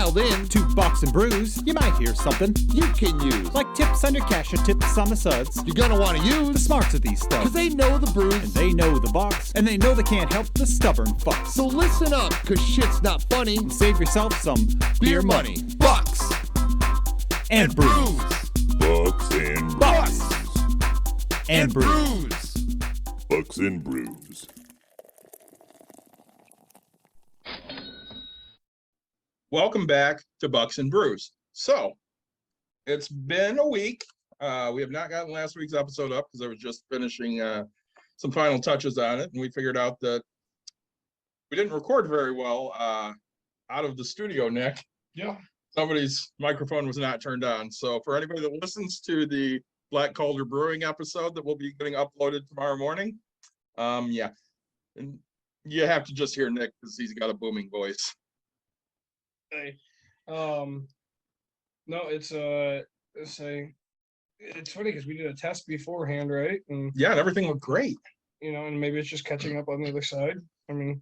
dialed in to Bucks and Brews, you might hear something you can use. like tips on your cash or tips on the suds. You're gonna want to The use, smarts of these stuff. because they know the brews. And they know the Bucks, and they know they can't help the stubborn fucks. So listen up, because shit's not funny. And save yourself some beer money. Bucks And brews. Bucks and Bucks and and brews. brews. Bucks and Brews. Welcome back to Bucks and Brews. So, it's been a week. We have not gotten last week's episode up because I was just finishing some final touches on it, and we figured out that we didn't record very well out of the studio, Nick. Yeah. Somebody's microphone was not turned on. So, for anybody that listens to the Black Calder Brewing episode that will be getting uploaded tomorrow morning, yeah. And you have to just hear Nick because he's got a booming voice. Hey, no, it's funny because we did a test beforehand, right? And Yeah, and everything looked great. and maybe it's just catching up on the other side. I mean,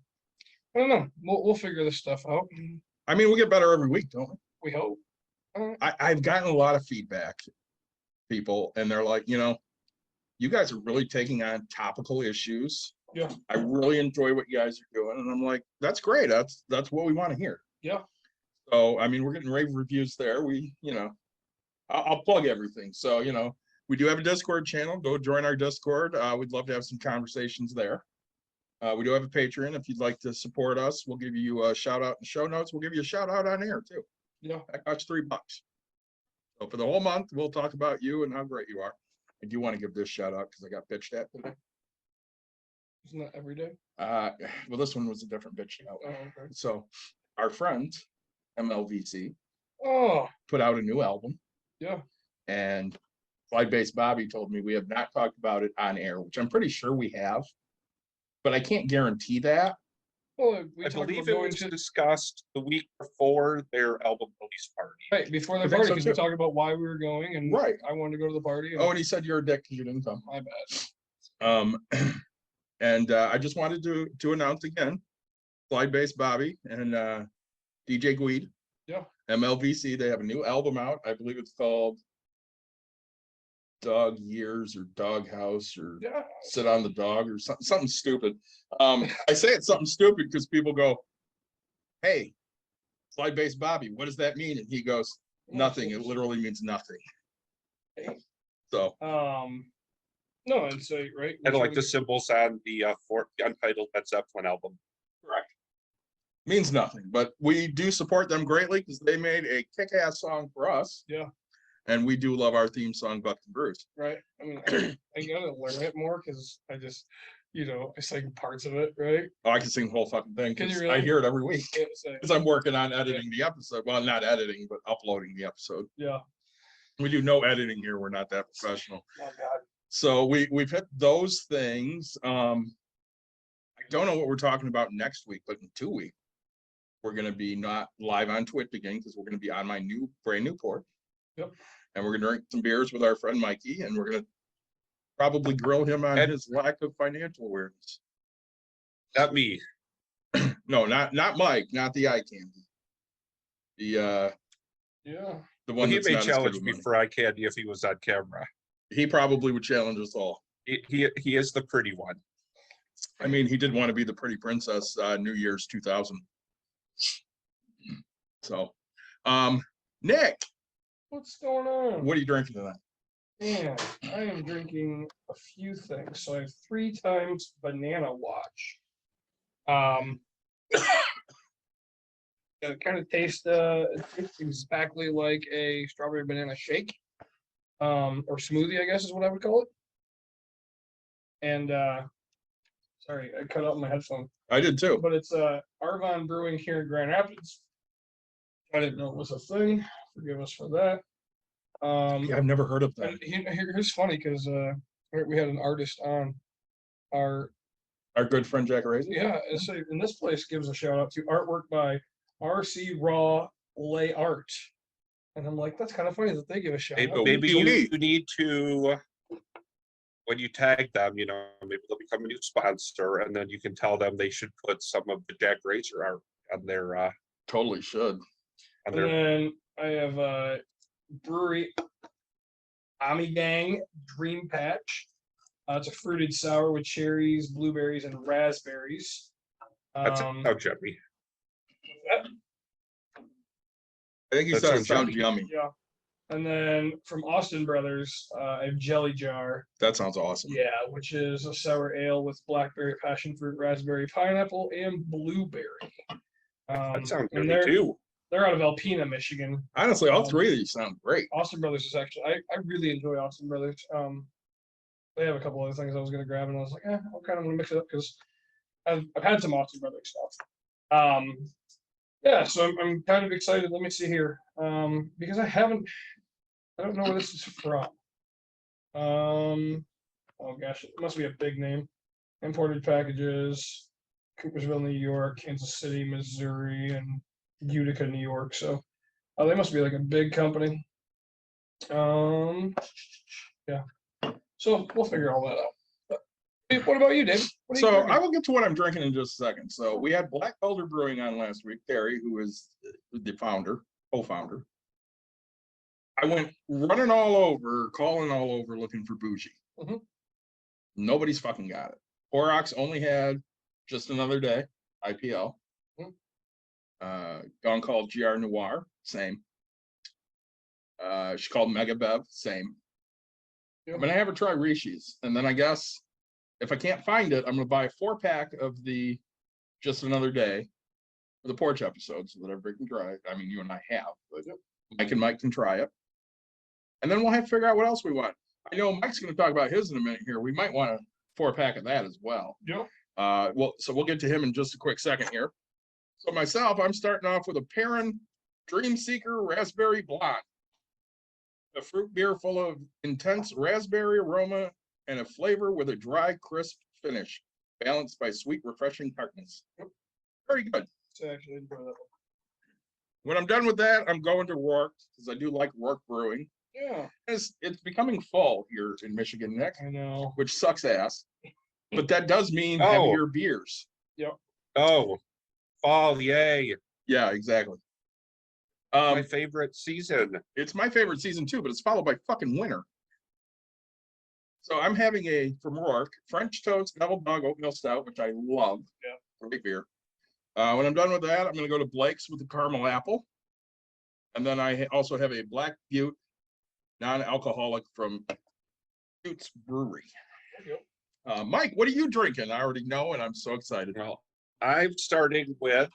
I don't know. We'll figure this stuff out. I mean, we get better every week, don't we? We hope. I've gotten a lot of feedback, people, and they're like, you guys are really taking on topical issues. Yeah. I really enjoy what you guys are doing. And I'm like, that's great. That's what we want to hear. Yeah. So, I mean, we're getting rave reviews there. I'll plug everything. So, we do have a Discord channel. Go join our Discord. We'd love to have some conversations there. We do have a Patreon. If you'd like to support us, we'll give you a shout out in the show notes. We'll give you a shout out on air too. Yeah. That costs $3. So for the whole month, we'll talk about you and how great you are. I do want to give this shout out because I got bitched at today. Isn't that every day? Well, this one was a different bitch out. Oh, okay. So our friend MLVC Oh, put out a new album, yeah. and Slide Bass Bobby told me we have not talked about it on air, which I'm pretty sure we have, but I can't guarantee that. Well, we I talked believe about it going was to discussed the week before their album release party. right before I the think party so, because we too. talked about why we were going, and Right. I wanted to go to the party. And Oh, and he said you're a dick because you didn't come. my bad. And I just wanted to announce again, Slide Bass Bobby and DJ Guide. Yeah. MLVC, they have a new album out. I believe it's called Dog Years or Dog House or Yeah. Sit on the Dog or something stupid. I say it's something stupid because people go, hey, Slide Bass Bobby, what does that mean? And he goes, nothing. It literally means nothing. So No, it's right. Kind of like the symbols on the Untitled Led Zeppelin album. correct. Means nothing, but we do support them greatly because they made a kick-ass song for us. Yeah. And we do love our theme song, Bucks and Brews. Right. I mean, I gotta learn it more because I just, I sing parts of it, right? Oh, I can sing the whole fucking thing Can you because I really? hear it every week Can't say. because I'm working on editing the episode. Well, not editing, but uploading the episode. Yeah. We do no editing here. We're not that professional. Oh God. So we've hit those things. I don't know what we're talking about next week, but in 2 weeks, we're going to be not live on Twitch again because we're going to be on my brand new port. Yep. And we're going to drink some beers with our friend Mikey, and we're going to probably grill him on his lack of financial awareness. Not me. No, not Mike, not the eye candy. The Yeah. the Well, one he that's may not as good challenge with me money. for eye candy if he was on camera. He probably would challenge us all. He is the pretty one. I mean, he did want to be the pretty princess New Year's 2000. So, Nick, What's going on? what are you drinking tonight? Man, I am drinking a few things. So I have 3 times banana watch. It kind of tastes exactly like a strawberry banana shake. Or smoothie, I guess is what I would call it. And sorry, I cut out my headphone. I did too. But it's Arvon Brewing here in Grand Rapids. I didn't know it was a thing. Forgive us for that. Yeah, I've never heard of that. And here's funny because we had an artist on our Good friend Jack Raisy. yeah. And this place gives a shout out to artwork by RC Raw Lay Art, and I'm like, that's kind of funny that they give a shout out. Maybe neat. you need to, when you tag them, maybe they'll become a new sponsor, and then you can tell them they should put some of the Jack Razor art on their. Totally should. And Under then I have brewery Ami Gang Dream Patch. It's a fruited sour with cherries, blueberries, and raspberries. that's Um, how yummy. I think he That said it sounds sounds yummy. yummy. yeah. And then from Austin Brothers, I have Jelly Jar. That sounds awesome. Yeah, which is a sour ale with blackberry, passion fruit, raspberry, pineapple, and blueberry. That sounds and yummy too. they're out of Alpena, Michigan. Honestly, all three of these sound great. Austin Brothers is actually I really enjoy Austin Brothers. They have a couple other things I was gonna grab, and I was like, I'm kind of gonna mix it up because I've had some Austin Brothers stuff. Yeah, so I'm kind of excited. Let me see here, because I don't know where this is from. Oh gosh, it must be a big name. Imported packages, Coopersville, New York, Kansas City, Missouri, and Utica, New York. So, they must be like a big company. Yeah. So we'll figure all that out. But, what about you, David? What are you So drinking? I will get to what I'm drinking in just a second. So we had Black Boulder Brewing on last week. Terry, who is the founder, co-founder. I went running all over, calling all over, looking for bougie. Mhm. Nobody's fucking got it. Horrocks only had Just Another Day, IPL. Gone called GR Noir, same. She called Mega Bev, same. Yep. I'm gonna have her try Rishi's, and then I guess if I can't find it, I'm gonna buy a 4-pack of the Just Another Day for the porch episode so that everybody can try it. I mean, you and I have, but Mike can try it. And then we'll have to figure out what else we want. I know Mike's gonna talk about his in a minute here. We might want a 4-pack of that as well. Yep. So we'll get to him in just a quick second here. So myself, I'm starting off with a Perrin Dream Seeker Raspberry Blonde. A fruit beer full of intense raspberry aroma and a flavor with a dry, crisp finish, balanced by sweet, refreshing tartness. Very good. So actually enjoy that one. When I'm done with that, I'm going to Rourke because I do like Rourke Brewing. Yeah, It's becoming fall here in Michigan, Nick, I know. which sucks ass. But that does mean Oh. heavier beers. Oh, fall, yay. Yeah, exactly. My favorite season. It's my favorite season too, but it's followed by fucking winter. So I'm having from Rourke, French Toast Double Dog Oatmeal Stout, which I love. Yeah. Great beer. When I'm done with that, I'm going to go to Blake's with the caramel apple. And then I also have a Black Butte non-alcoholic from Butte's Brewery. Mike, what are you drinking? I already know, and I'm so excited. Well, I'm starting with,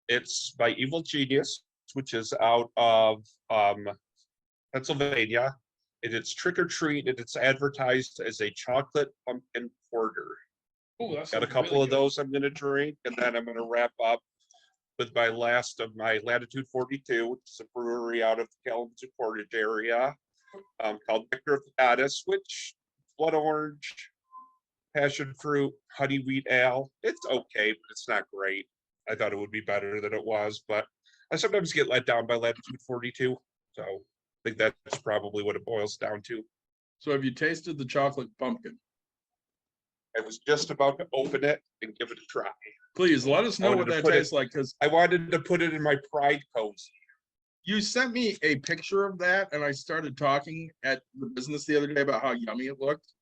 it's by Evil Genius, which is out of Pennsylvania. And it's Trick or Treat, and it's advertised as a chocolate pumpkin porter. Oh, that's Got a couple of those I'm going to drink, and then I'm going to wrap up with my last of my Latitude 42, which is a brewery out of the Kalamazoo Portage area, called Nectar of the Goddess, which blood orange, passion fruit, honey wheat ale. It's okay, but it's not great. I thought it would be better than it was, but I sometimes get let down by Latitude 42, so I think that's probably what it boils down to. So have you tasted the chocolate pumpkin? I was just about to open it and give it a try. Please let us know wanted what to that put it- tastes like, because I wanted to put it in my pride cozy. you sent me a picture of that, and I started talking at the business the other day about how yummy it looked.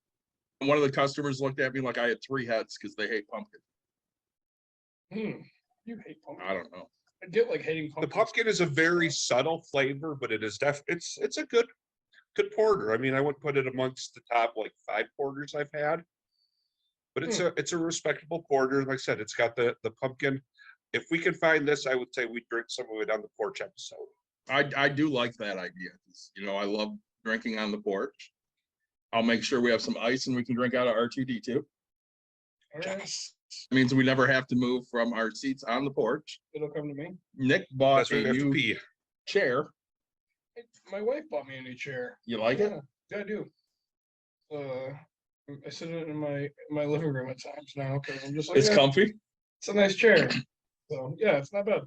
And one of the customers looked at me like I had 3 heads because they hate pumpkin. You hate pumpkin. I don't know. I get like hating The pumpkin. pumpkin is a very subtle flavor, but it is it's a good porter. I mean, I wouldn't put it amongst the top like 5 porters I've had, but it's a respectable porter. Like I said, it's got the pumpkin. If we can find this, I would say we drink some of it on the porch episode. I do like that idea. You know, I love drinking on the porch. I'll make sure we have some ice and we can drink out of R2D2. All right, It means we never have to move from our seats on the porch. it'll come to me. Nick bought Unless we a have to new pee. chair. My wife bought me a new chair. You like it? Yeah, I do. I sit in my living room at times now because I'm just like, It's yeah, comfy. it's a nice chair. So yeah, it's not bad.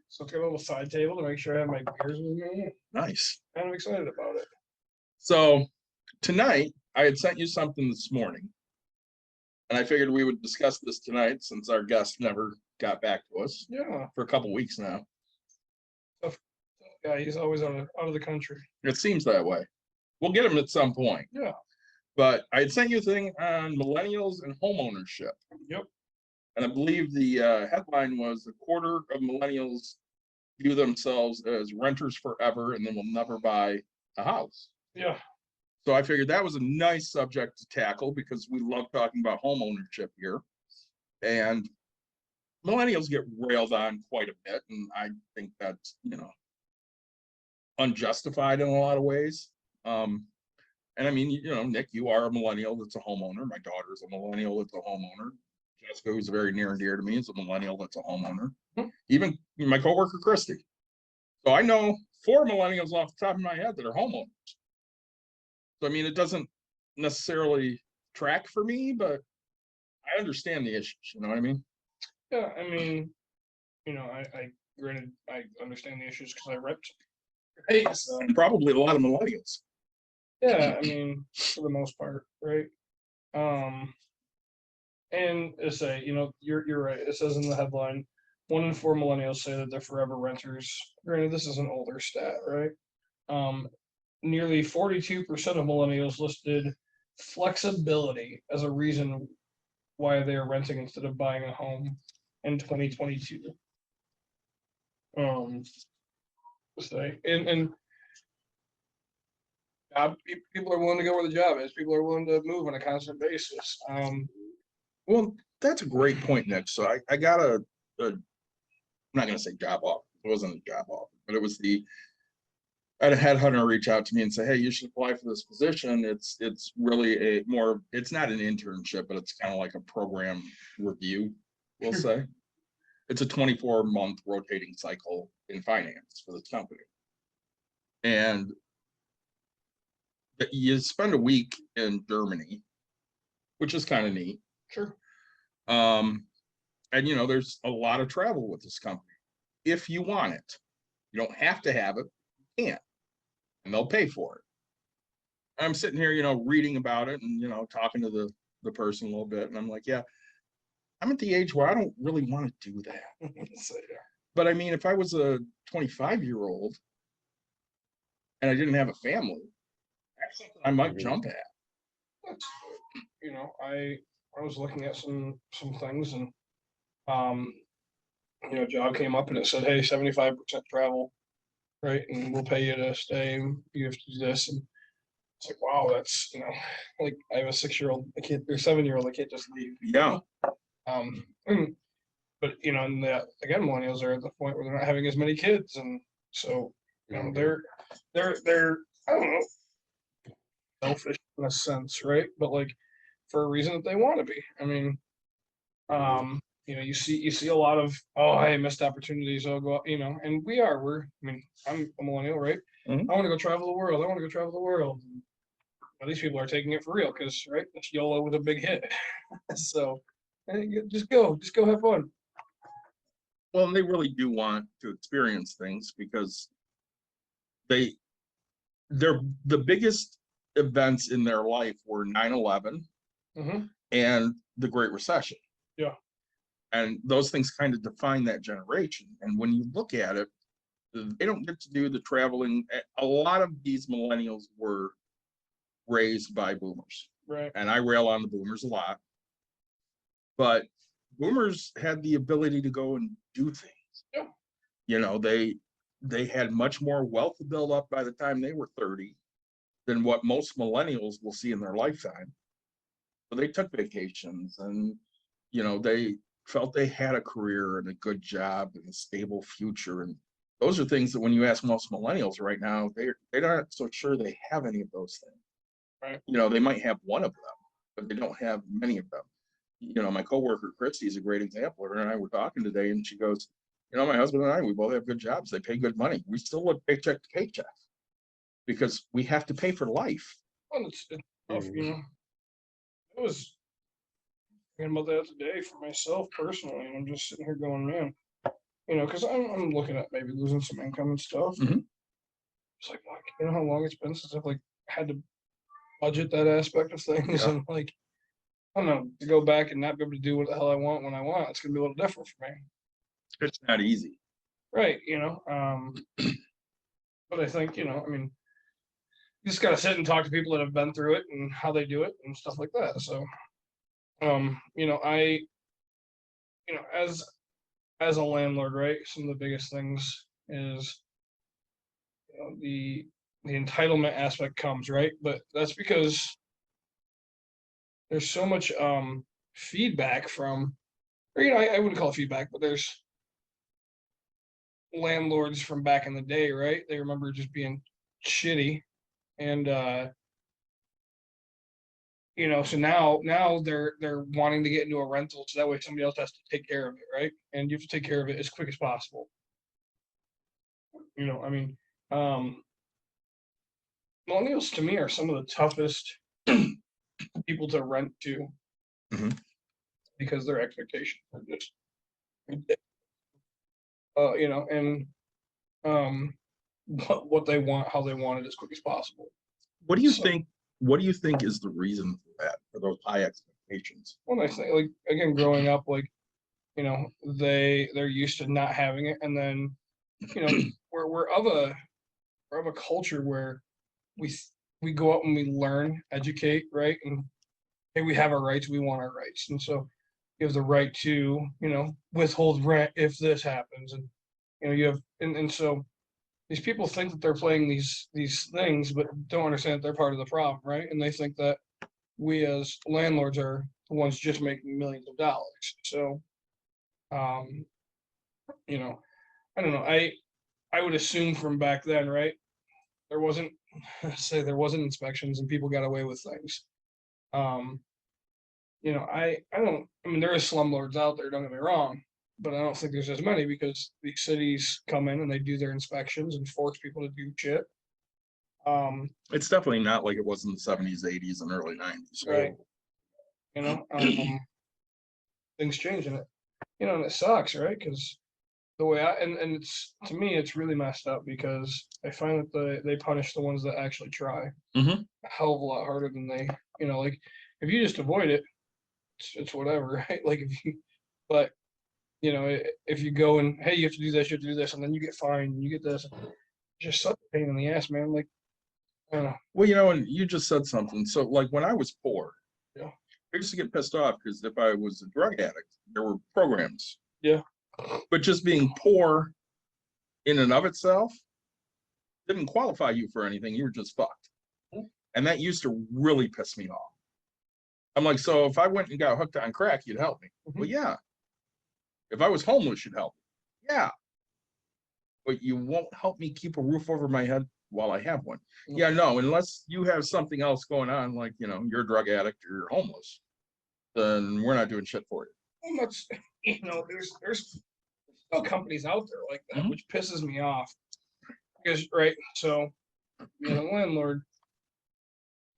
So it's got a little side table to make sure I have my beers with me. Nice. Kind of excited about it. So tonight, I had sent you something this morning. And I figured we would discuss this tonight since our guest never got back to us Yeah. for a couple weeks now. Yeah, he's always out of the country. It seems that way. We'll get him at some point. Yeah. But I had sent you a thing on millennials and homeownership. Yep. And I believe the headline was a quarter of millennials view themselves as renters forever and then will never buy a house. Yeah. So I figured that was a nice subject to tackle because we love talking about home ownership here. And millennials get railed on quite a bit. And I think that's, unjustified in a lot of ways. And I mean, Nick, you are a millennial that's a homeowner. My daughter's a millennial that's a homeowner. Jessica, who's very near and dear to me, is a millennial that's a homeowner. Even my coworker, Christy. So I know 4 millennials off the top of my head that are homeowners. So, I mean, it doesn't necessarily track for me, but I understand the issues. You know what I mean? Yeah, I mean, I granted I understand the issues because I ripped. Hey, so And probably a lot of millennials. yeah, I mean, for the most part, right? And to say, you're right. It says in the headline, 1 in 4 millennials say that they're forever renters. Granted, this is an older stat, right? Nearly 42% of millennials listed flexibility as a reason why they are renting instead of buying a home in 2022. And people are willing to go where the job is. People are willing to move on a constant basis. Well, that's a great point, Nick. So I got I'm not going to say job offer. It wasn't a job offer, but it was I had a headhunter reach out to me and say, hey, you should apply for this position. It's really it's not an internship, but it's kind of like a program review, we'll say. It's a 24-month rotating cycle in finance for this company. And you spend a week in Germany, which is kind of neat. Sure. And there's a lot of travel with this company. If you want it, you don't have to have it, you can't, and they'll pay for it. I'm sitting here, reading about it and, talking to the person a little bit. And I'm like, yeah, I'm at the age where I don't really want to do that. So, yeah. But I mean, if I was a 25-year-old and I didn't have a family, that's something I might jump at. I was looking at some things and job came up and it said, hey, 75% travel, right? And we'll pay you to stay. You have to do this. And it's like, wow, that's like I have a 6-year-old, I can't, or 7-year-old, I can't just leave. Yeah. But and again, millennials are at the point where they're not having as many kids, and so they're I don't know, selfish in a sense, right? But like for a reason that they want to be. I mean, you see a lot of hey, missed opportunities. I'll go, and I'm a millennial, right? Mhm. I want to go travel the world. I want to go travel the world. Well, these people are taking it for real because right, this YOLO was a big hit. So just go have fun. Well, and they really do want to experience things because they're the biggest events in their life were 9/11 and the Great Recession. Yeah. And those things kind of define that generation. And when you look at it, they don't get to do the traveling. A lot of these millennials were raised by boomers. Right. And I rail on the boomers a lot. But boomers had the ability to go and do things. Yeah. They had much more wealth to build up by the time they were 30 than what most millennials will see in their lifetime. So they took vacations and, they felt they had a career and a good job and a stable future. And those are things that when you ask most millennials right now, they're not so sure they have any of those things. Right. They might have one of them, but they don't have many of them. My coworker, Christy, is a great example. Her and I were talking today and she goes, my husband and I, we both have good jobs. They pay good money. We still live paycheck to paycheck because we have to pay for life. Well, it's tough, I was thinking about that today for myself personally, and I'm just sitting here going, man, because I'm looking at maybe losing some income and stuff. Mhm. It's like, fuck, how long it's been since I've had to budget that aspect of things, Yeah. and I don't know, to go back and not be able to do what the hell I want when I want, it's gonna be a little different for me. It's not easy. Right, But I think, I mean, you just gotta sit and talk to people that have been through it and how they do it and stuff like that. So, I, as a landlord, right, some of the biggest things is, the entitlement aspect comes, right? But that's because there's so much feedback from, or I wouldn't call it feedback, but there's landlords from back in the day, right? They remember just being shitty, and so now they're wanting to get into a rental, so that way somebody else has to take care of it, right? And you have to take care of it as quick as possible. I mean, millennials to me are some of the toughest people to rent to, because their expectations are just, and what they want, how they want it as quick as possible. What do you So- think? What do you think is the reason for that? For those high expectations? Well, I think, like, again, growing up, like, they're used to not having it, and then, we're of a culture where we go out and we learn, educate, right? And hey, we have our rights, we want our rights. And so you have the right to, withhold rent if this happens. And you have, and so these people think that they're playing these things, but don't understand that they're part of the problem, right? And they think that we as landlords are the ones just making millions of dollars. So I don't know. I would assume from back then, right? There wasn't inspections and people got away with things. I mean, there is slumlords out there, don't get me wrong, but I don't think there's as many because these cities come in and they do their inspections and force people to do shit. It's definitely not like it was in the 70s, 80s, and early 90s. Right. Things change in it, and it sucks, right? Because the way and it's, to me, it's really messed up because I find that they punish the ones that actually try Mhm. a hell of a lot harder than they, like, if you just avoid it, it's whatever, right? Like, but if you go and, hey, you have to do this, you have to do this, and then you get fined and you get this, it's just such a pain in the ass, man. Like, I don't know. Well, and you just said something. So, like, when I was poor, Yeah. I used to get pissed off because if I was a drug addict, there were programs. Yeah. But just being poor in and of itself didn't qualify you for anything. You were just fucked. And that used to really piss me off. I'm like, so if I went and got hooked on crack, you'd help me. Well, yeah. If I was homeless, you'd help me. Yeah. But you won't help me keep a roof over my head while I have one. Yeah, no, unless you have something else going on, like, you're a drug addict or you're homeless, then we're not doing shit for you. Well, that's, there's still companies out there like that, which pisses me off. Because, right, so, landlord,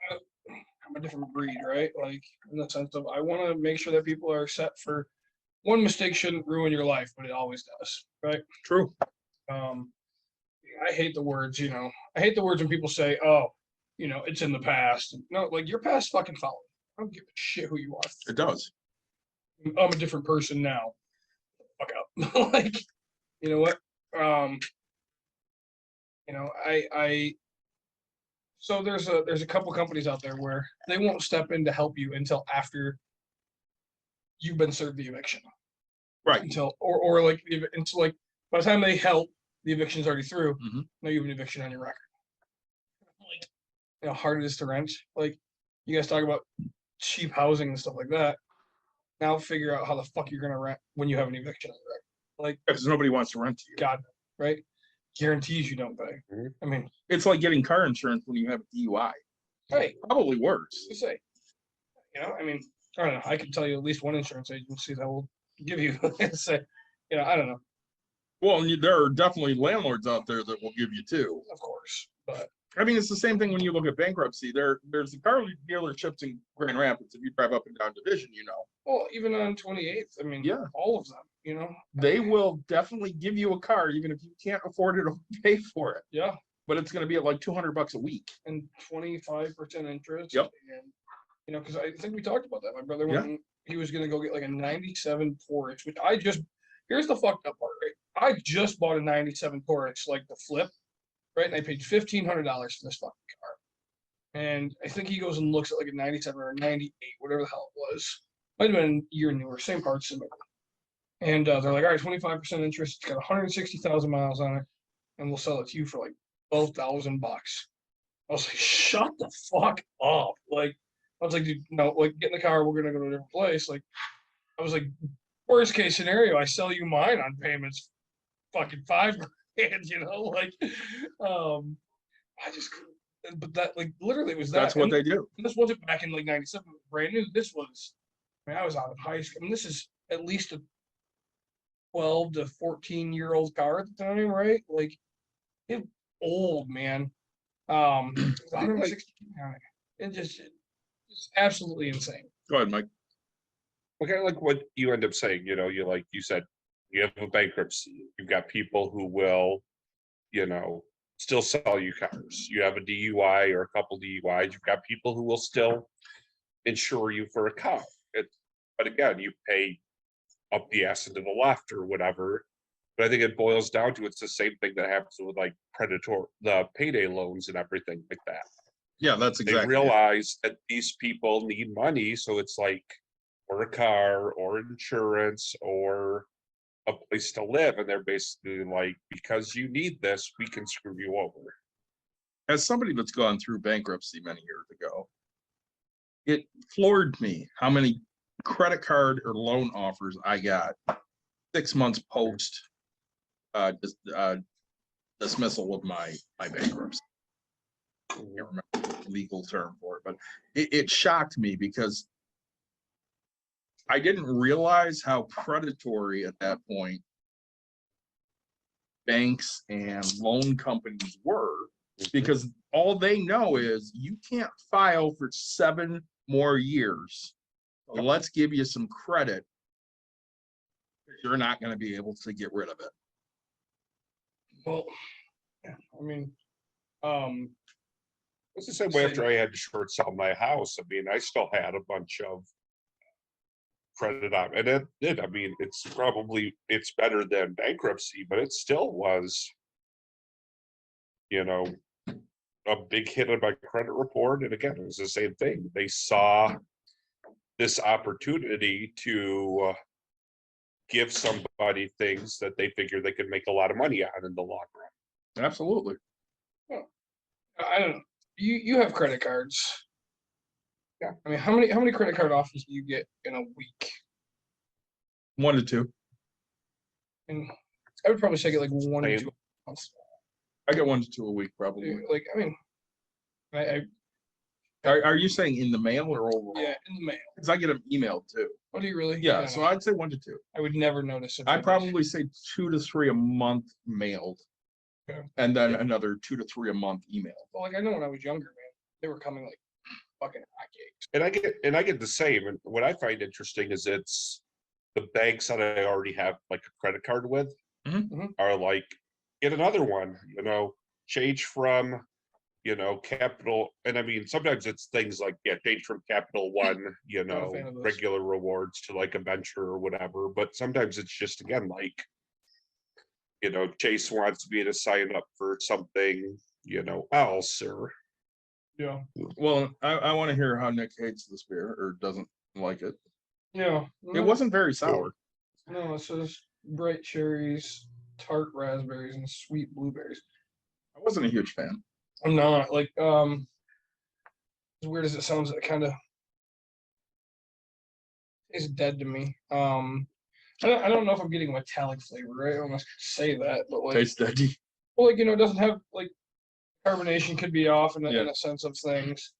I'm a different breed, right? Like, in the sense of, I want to make sure that people are set for, one mistake shouldn't ruin your life, but it always does, right? True. I hate the words, I hate the words when people say, oh, it's in the past. No, like, your past fucking followed. I don't give a shit who you are. It does. I'm a different person now. Fuck up. Like, you know what? So there's a couple companies out there where they won't step in to help you until after you've been served the eviction. Right. Until like by the time they help, the eviction's already through. Now you have an eviction on your record. Like, how hard it is to rent. Like, you guys talk about cheap housing and stuff like that. Now figure out how the fuck you're gonna rent when you have an eviction on the record. Like, Because nobody wants to rent to you. God, right? Guarantees you don't pay. I mean, It's like getting car insurance when you have a DUI. hey, Probably worse. to say, I mean, I don't know. I can tell you at least one insurance agency that will give you say, I don't know. Well, and there are definitely landlords out there that will give you two. Of course, but I mean, it's the same thing when you look at bankruptcy. There's the car dealerships in Grand Rapids. If you drive up and down Division, well, even on 28th, I mean, Yeah. all of them, they will definitely give you a car, even if you can't afford it or pay for it. yeah, But it's going to be at like $200 a week. and 25% interest. Yep. And because I think we talked about that. My brother Yeah. went. He was gonna go get like a 97 Portage, which here's the fucked up part, right? I just bought a 97 Portage, like the flip, right? And I paid $1,500 for this fucking car. And I think he goes and looks at like a 97 or a 98, whatever the hell it was. Might have been a year newer, same parts, similar. And they're like, all right, 25% interest. It's got 160,000 miles on it, and we'll sell it to you for like $12,000. I was like, shut the fuck up. Like, I was like, dude, no, like, get in the car. We're gonna go to a different place. Like, I was like, worst case scenario, I sell you mine on payments, fucking $5,000. Like, I just couldn't. But that, like, literally, it was that. That's what And they do. this wasn't back in like '97, brand new. This was, I mean, I was out of high school. I mean, this is at least a 12 to 14-year-old car at the time, right? Like, it old, man. 160 on it. It just, it's absolutely insane. Go ahead, Mike. Well, kind of like what you end up saying, you said, you have a bankruptcy. You've got people who will, still sell you cars. You have a DUI or a couple DUIs. You've got people who will still insure you for a car. But again, you pay up the ass into the left or whatever. But I think it boils down to it's the same thing that happens with like the payday loans and everything like that. Yeah, that's They exactly it. realize that these people need money, so it's like, or a car or insurance or a place to live, and they're basically like, because you need this, we can screw you over. As somebody that's gone through bankruptcy many years ago, it floored me how many credit card or loan offers I got 6 months post dismissal of my bankruptcy. I can't remember the legal term for it, but it shocked me because I didn't realize how predatory at that point banks and loan companies were, because all they know is you can't file for 7 more years. So let's give you some credit. You're not going to be able to get rid of it. Well, yeah, I mean, It's the same way after I had to short sell my house. I mean, I still had a bunch of credit on, and it did. I mean, it's better than bankruptcy, but it still was, a big hit on my credit report. And again, it was the same thing. They saw this opportunity to give somebody things that they figure they could make a lot of money on in the long run. Absolutely. I don't know. You have credit cards. Yeah. I mean, how many credit card offers do you get in a week? 1 to 2. And I would probably say get like 1 to 2 months. I get 1 to 2 a week, probably. Like, I mean, I Are you saying in the mail or overall? yeah, in the mail. Because I get them emailed too. Oh, do you really? Yeah, so I'd say 1 to 2. I would never notice it. I'd probably say 2 to 3 a month mailed. Okay. And then another 2 to 3 a month emailed. Well, like, I know when I was younger, man, they were coming like fucking hotcakes. And I get the same. And what I find interesting is it's the banks that I already have like a credit card with are like, get another one, change from, Capital. And I mean, sometimes it's things like, change from Capital One, Not a fan of those. regular rewards to like a venture or whatever. But sometimes it's just, again, like, Chase wants me to sign up for something, else, or Yeah. Well, I want to hear how Nick hates this beer or doesn't like it. Yeah. It wasn't very sour. No, it says bright cherries, tart raspberries, and sweet blueberries. I wasn't a huge fan. I'm not like as weird as it sounds, it kind of is dead to me. I don't know if I'm getting metallic flavor, right? I almost say that, but like, Tastes deady. well, like, it doesn't have like carbonation could be off in Yeah. a sense of things.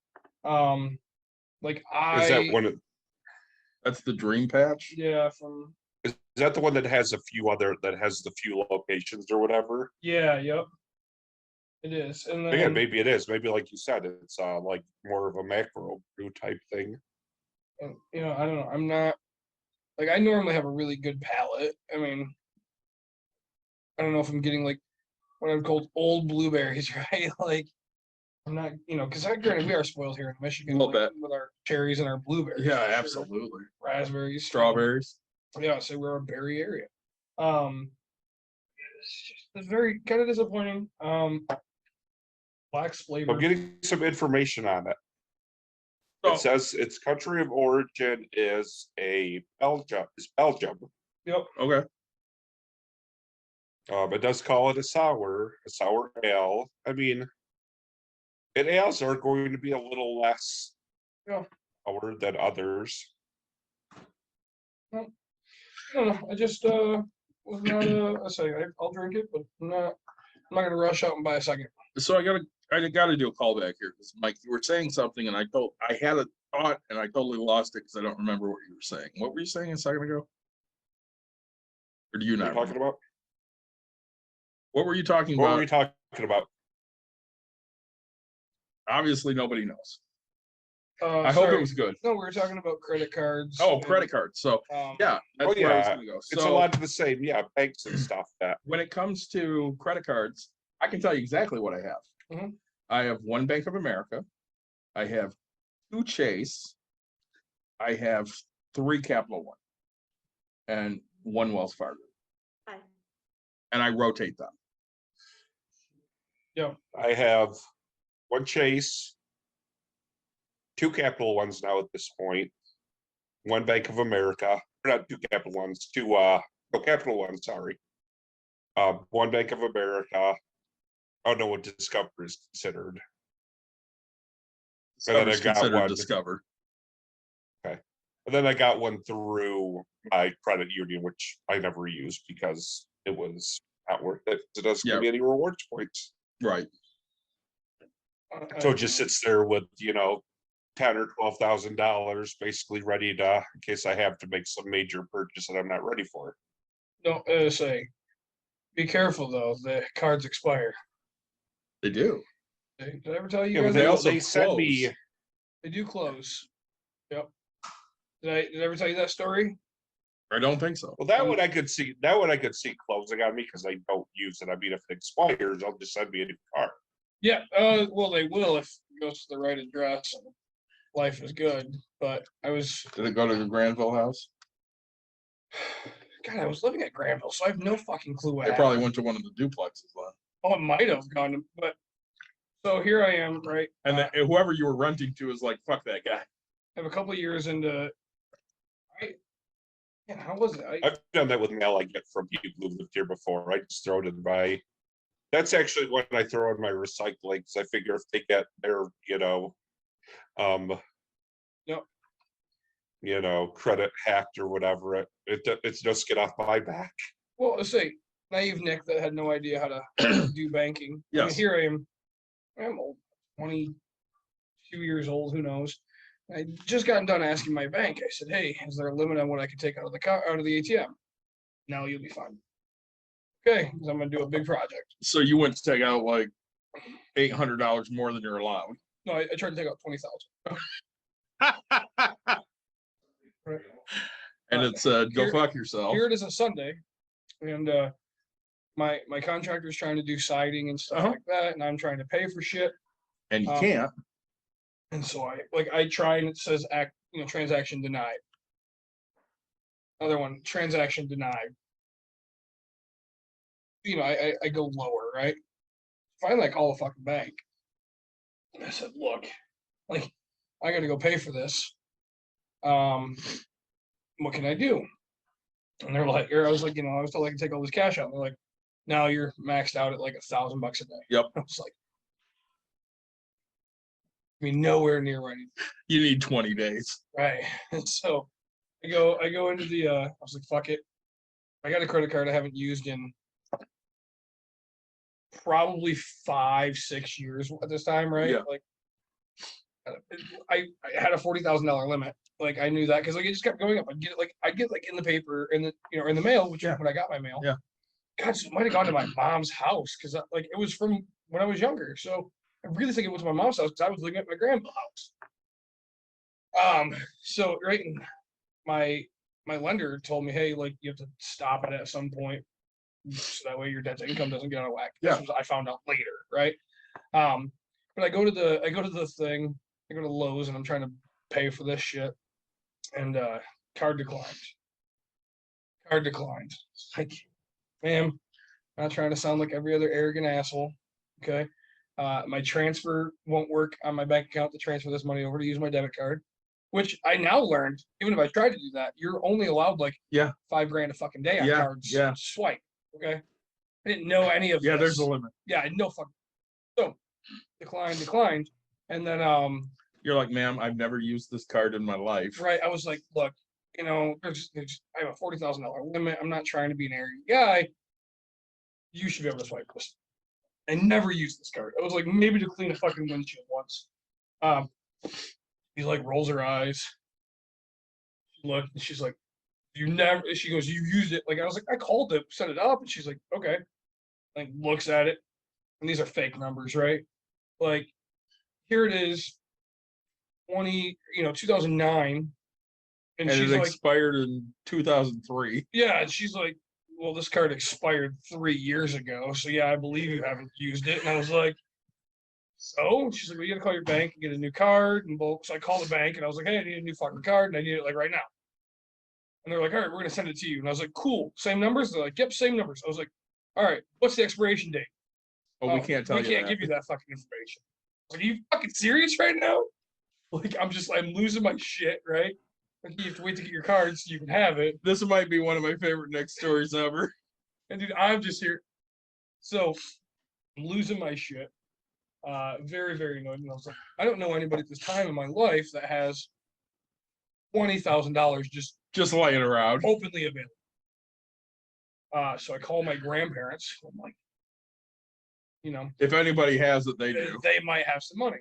Like is that one of, That's the Dream Patch. yeah, from is that the one that has the few locations or whatever? yeah, yep. It is. And then Again, maybe it is. Maybe like you said, it's like more of a macro brew type thing. and, I don't know. I'm not like, I normally have a really good palate. I mean, I don't know if I'm getting like what I would call old blueberries, right? Like, I'm not, because granted, we are spoiled here in Michigan A little bit. with our cherries and our blueberries. Yeah, for sure. absolutely. Raspberries, Strawberries. Yeah, so we're a berry area. It's very kind of disappointing. Wax flavor. I'm getting some information on it. So- It says its country of origin is Belgium. Yep. Okay. It does call it a sour ale. I mean, and ales are going to be a little less Yeah. sour than others. I don't know. I just was not I say I'll drink it, but I'm not gonna rush out and buy a second. So I gotta do a callback here because Mike, you were saying something and I had a thought and I totally lost it because I don't remember what you were saying. What were you saying a second ago? Or do you What are not? you talking about? What were you talking What about? were we talking about? Obviously, nobody knows. I hope it Sorry. was good. No, we were talking about credit cards. Oh, and, credit cards. So yeah, that's Oh, where I was yeah. gonna go. It's a So lot of the same. Yeah, banks and stuff. That when it comes to credit cards, I can tell you exactly what I have. Mhm. I have one Bank of America. I have two Chase. I have three Capital One. And one Wells Fargo. Hi. And I rotate them. I have one Chase, two Capital Ones now at this point, one Bank of America, or not two Capital Ones, Capital One, sorry. One Bank of America. Oh no, what Discover is considered. And then I Discover's got considered one. Discover. And then I got one through my credit union, which I never used because it was not worth it. It doesn't Yeah. give me any rewards points. Right. So it just sits there with, $10,000 or $12,000 basically ready to, in case I have to make some major purchase that I'm not ready for. No, say, be careful though. The cards expire. They do. Did I ever tell you Yeah, but guys? they they, also they send me, close. They do close. Yep. Did I ever tell you that story? I don't think so. well, that one I could see closing on me because I don't use it. I mean, if it expires, they'll just send me a new card. Yeah. Well, they will if it goes to the right address and life is good. But I was, Did it go to the Granville house? God, I was living at Granville, so I have no fucking clue what They happened. probably went to one of the duplexes then. Oh, it might have gone, but so here I am, right? And I then whoever you were renting to is like, fuck that guy. have a couple of years into. How was it? I've done that with mail I get from people who lived here before. I just throw it in my. That's actually when I throw in my recycling because I figure if they get their, credit hacked or whatever, it's just get off my back. Well, let's say naive Nick that had no idea how to do banking. I mean, Yes. here I am. I'm old, 22 years old. Who knows? I just got done asking my bank. I said, "Hey, is there a limit on what I can take out of the ATM?" No, you'll be fine. Okay, 'cause I'm gonna do a big project. So you went to take out like $800 more than you're allowed. No, I tried to take out 20,000. Right. And it said, go Here- fuck yourself. Here it is a Sunday, and my contractor's trying to do siding and stuff like that, and I'm trying to pay for shit. And you can't. And so I try and it says transaction denied. Another one, transaction denied. I go lower, right? Finally, I call the fucking bank. I said, look, I gotta go pay for this. What can I do? And they're like, or I was like, I was told I could take all this cash out. And they're like, no, you're maxed out at like $1,000 a day. Yep. I was like, nowhere near where I need. You need 20 days. Right. And so I go into the I was like, fuck it. I got a credit card I haven't used in probably 5-6 years at this time, right? Yeah. Like I had a $40,000 limit. Like I knew that because it just kept going up. I'd get in the paper and in the mail, which when I got my mail. Yeah. God, so it might have gone to my mom's house because it was from when I was younger. So I really think it was my mom's house because I was living at my grandma's house. So right, and my lender told me, hey, you have to stop it at some point, so that way your debt to income doesn't get out of whack. Yeah. This was, I found out later, right? But I go to the thing, I go to Lowe's and I'm trying to pay for this shit, and card declined. Like, ma'am, I'm not trying to sound like every other arrogant asshole. Okay. My transfer won't work on my bank account to transfer this money over to use my debit card, which I now learned, even if I tried to do that, you're only allowed like Yeah. $5,000 a fucking day on Yeah, cards. yeah. Swipe. Okay. I didn't know any of Yeah, this. there's a limit. Yeah, I know fucking. So declined. And then You're like, ma'am, I've never used this card in my life. right, I was like, look, I have a $40,000 limit. I'm not trying to be an arrogant guy. You should be able to swipe this. I never used this card. I was like, maybe to clean a fucking windshield once. He like rolls her eyes. Look, and she's like, you never. She goes, you used it. Like I was like, I called it, set it up, and she's like, okay. Like looks at it, and these are fake numbers, right? Like here it is, 2009, and And she's it like, expired in 2003. yeah, and she's like, well, this card expired 3 years ago, so yeah, I believe you haven't used it. And I was like, so she's like, well, you gotta call your bank and get a new card. And so I called the bank and I was like, hey, I need a new fucking card and I need it like right now. And they're like, all right, we're gonna send it to you. And I was like, cool, same numbers. They're like, yep, same numbers. I was like, all right, what's the expiration date? Oh, we can't tell you. We can't give you that fucking information. I was like, are you fucking serious right now? Like, I'm losing my shit, right? Like, you have to wait to get your card so you can have it. This might be one of my favorite next stories ever. And dude, I'm just here. So I'm losing my shit. Very, very annoyed. And I was like, I don't know anybody at this time in my life that has $20,000 Just laying around. openly available. So I call my grandparents. I'm like, If anybody has it, they do. they might have some money.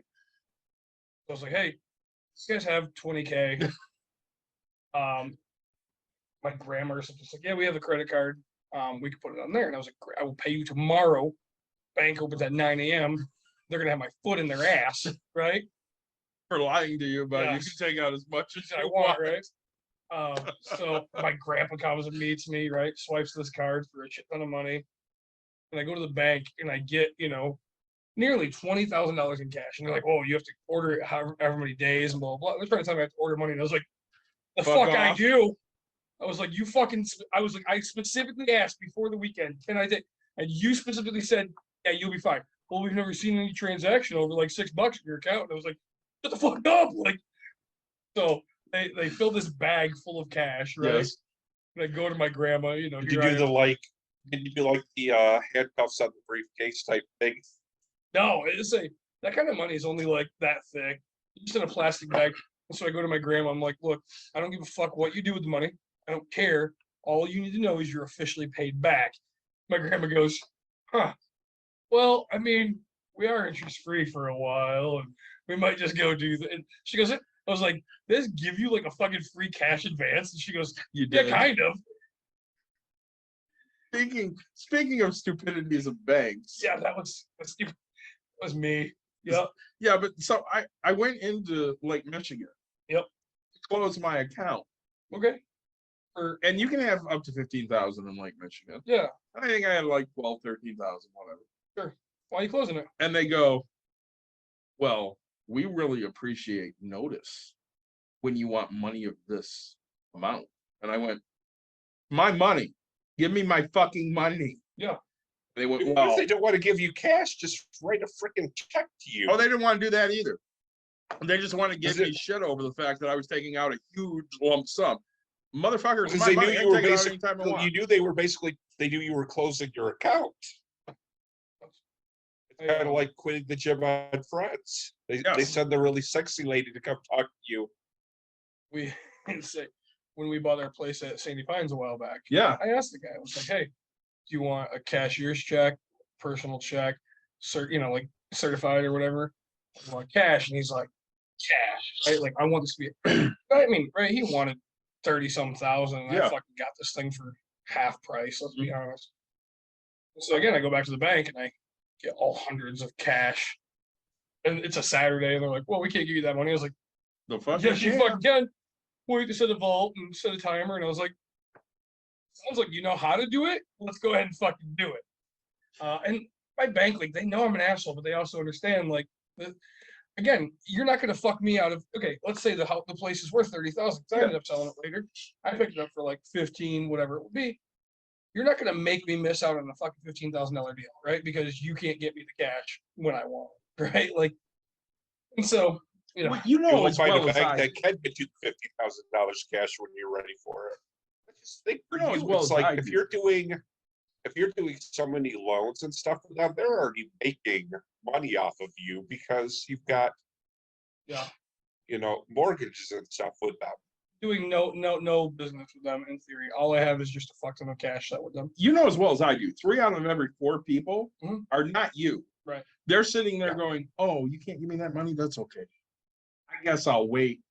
So I was like, hey, you guys have 20K. My grandma or something was like, yeah, we have a credit card. We could put it on there. And I was like, I will pay you tomorrow. Bank opens at 9 a.m. They're gonna have my foot in their ass, right? For lying to you, but Yes. you can take out as much as I you want, want. right? So my grandpa comes and meets me, right? Swipes this card for a shit ton of money. And I go to the bank and I get, nearly $20,000 in cash. And they're like, oh, you have to order it however many days and blah, blah, blah. They're trying to tell me I have to order money. And I was like, the Fuck fuck I off. do. I was like, I specifically asked before the weekend, can I take? And you specifically said, yeah, you'll be fine. Well, we've never seen any transaction over like $6 in your account. And I was like, shut the fuck up. Like, so they fill this bag full of cash, right? Yes. And I go to my grandma, Did you here I do am. did you do like the handcuffs on the briefcase type thing? No, that kind of money is only like that thick, just in a plastic bag. And so I go to my grandma. I'm like, look, I don't give a fuck what you do with the money. I don't care. All you need to know is you're officially paid back. My grandma goes, huh. Well, I mean, we are interest free for a while, and we might just go do that. And she goes, I was like, does this give you like a fucking free cash advance? And she goes, You yeah, did. kind of. Speaking of stupidities of banks. Yeah, that was me. Yeah. Yeah, but so I went into Lake Michigan. Yep. To close my account. Okay. And you can have up to 15,000 in Lake Michigan. Yeah. I think I had like 12, 13,000, whatever. Sure. Why are you closing it? And they go, well, we really appreciate notice when you want money of this amount. And I went, my money. Give me my fucking money. Yeah. They went, What well, if they don't want to give you cash? Just write a freaking check to you. oh, they didn't want to do that either. They just want to give Is me it- shit over the fact that I was taking out a huge lump sum. Motherfuckers, Because my they money, knew I you can were take it out basically, anytime I want. they knew you were closing your account. It's kind of like quitting the gym on Friends. They Yes. send the really sexy lady to come talk to you. We say when we bought our place at Sandy Pines a while back. Yeah. I asked the guy, I was like, hey, do you want a cashier's check, personal check, like certified or whatever? I want cash. And he's like, cash, right? Like, I want this to be, I mean, right? He wanted 30-some thousand. And Yeah. I fucking got this thing for half price, let's be honest. So again, I go back to the bank and I get all hundreds of cash. And it's a Saturday, and they're like, well, we can't give you that money. I was like, The fuck? yes, you fucking can. Wait to set a vault and set a timer. And I was like, sounds like you know how to do it. Let's go ahead and fucking do it. And my bank, like, they know I'm an asshole, but they also understand, like, again, you're not going to fuck me out of, okay, let's say the place is worth 30,000. I ended up selling it later. I picked it up for like 15, whatever it would be. you're not going to make me miss out on a fucking $15,000 deal, right? Because you can't get me the cash when I want it, right? Like, and so, you know, Well, you You know will as find well a as bank I that can get you $50,000 cash when you're ready for it. I just think for You know as you, well it's as I like if do. you're doing so many loans and stuff with them, they're already making money off of you because you've got, yeah, mortgages and stuff with them. doing no business with them in theory. All I have is just a fuck ton of cash set with them. you know as well as I do, 3 out of every 4 people Mhm. are not you. Right. They're sitting there Yeah. going, "Oh, you can't give me that money? That's okay. I guess I'll wait,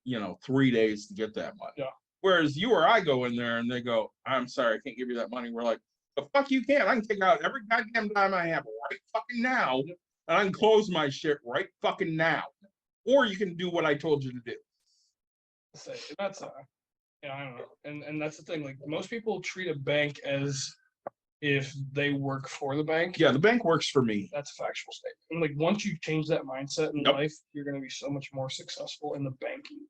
3 days to get that money." Yeah. Whereas you or I go in there and they go, "I'm sorry, I can't give you that money." We're like, "The fuck you can. I can take out every goddamn dime I have right fucking now, and I can close my shit right fucking now. Or you can do what I told you to do." Say that's yeah, I don't know, and that's the thing. Like most people treat a bank as if they work for the bank. Yeah, the bank works for me. That's a factual statement. And like once you change that mindset in Yep. life, you're going to be so much more successful in the banking.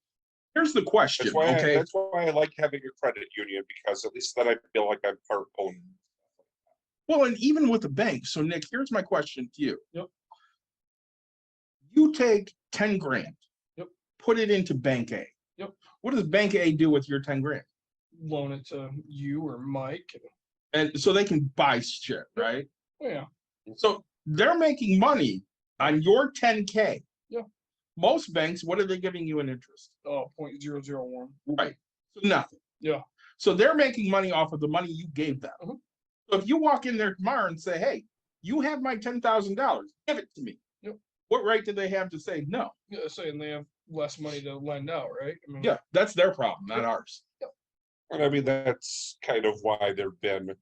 Here's the question, That's why okay? that's why I like having a credit union, because at least then I feel like I'm part owner. Well, and even with the bank. So Nick, here's my question to you. Yep. You take 10 grand. Yep. Put it into bank A. Yep. What does bank A do with your 10 grand? Loan it to you or Mike. And so they can buy shit, right? Yeah. So they're making money on your 10K. Yeah. Most banks, what are they giving you in interest? Oh, 0.001. Right. So nothing. Yeah. So they're making money off of the money you gave them. Mhm. So if you walk in there tomorrow and say, "Hey, you have my $10,000, give it to me." Yep. What right do they have to say no? Yeah, saying they have less money to lend out, right? I mean, Yeah, that's their problem, not ours. And I mean, that's kind of why there've been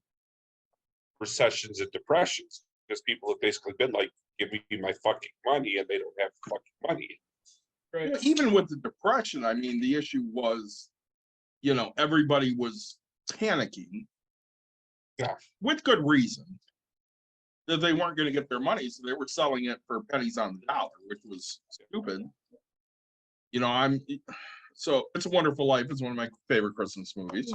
recessions and depressions, because people have basically been like, "Give me my fucking money," and they don't have fucking money. right. Even with the depression, I mean, the issue was, everybody was panicking. Yeah. With good reason. That they weren't going to get their money, so they were selling it for pennies on the dollar, which was stupid. So It's a Wonderful Life is one of my favorite Christmas movies.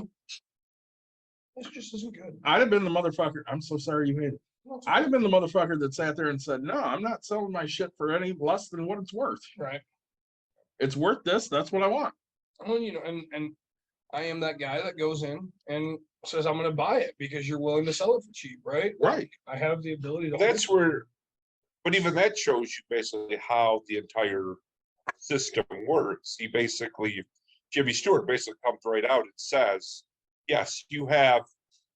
It's just isn't good. I'd have been the motherfucker. I'm so sorry you hate it. I'd have been the motherfucker that sat there and said, "No, I'm not selling my shit for any less than what it's worth. Right. It's worth this. That's what I want." Well, and I am that guy that goes in and says I'm going to buy it because you're willing to sell it for cheap, right? Right. I have the ability to. That's where, but even that shows you basically how the entire system works. Jimmy Stewart basically comes right out and says, "Yes, you have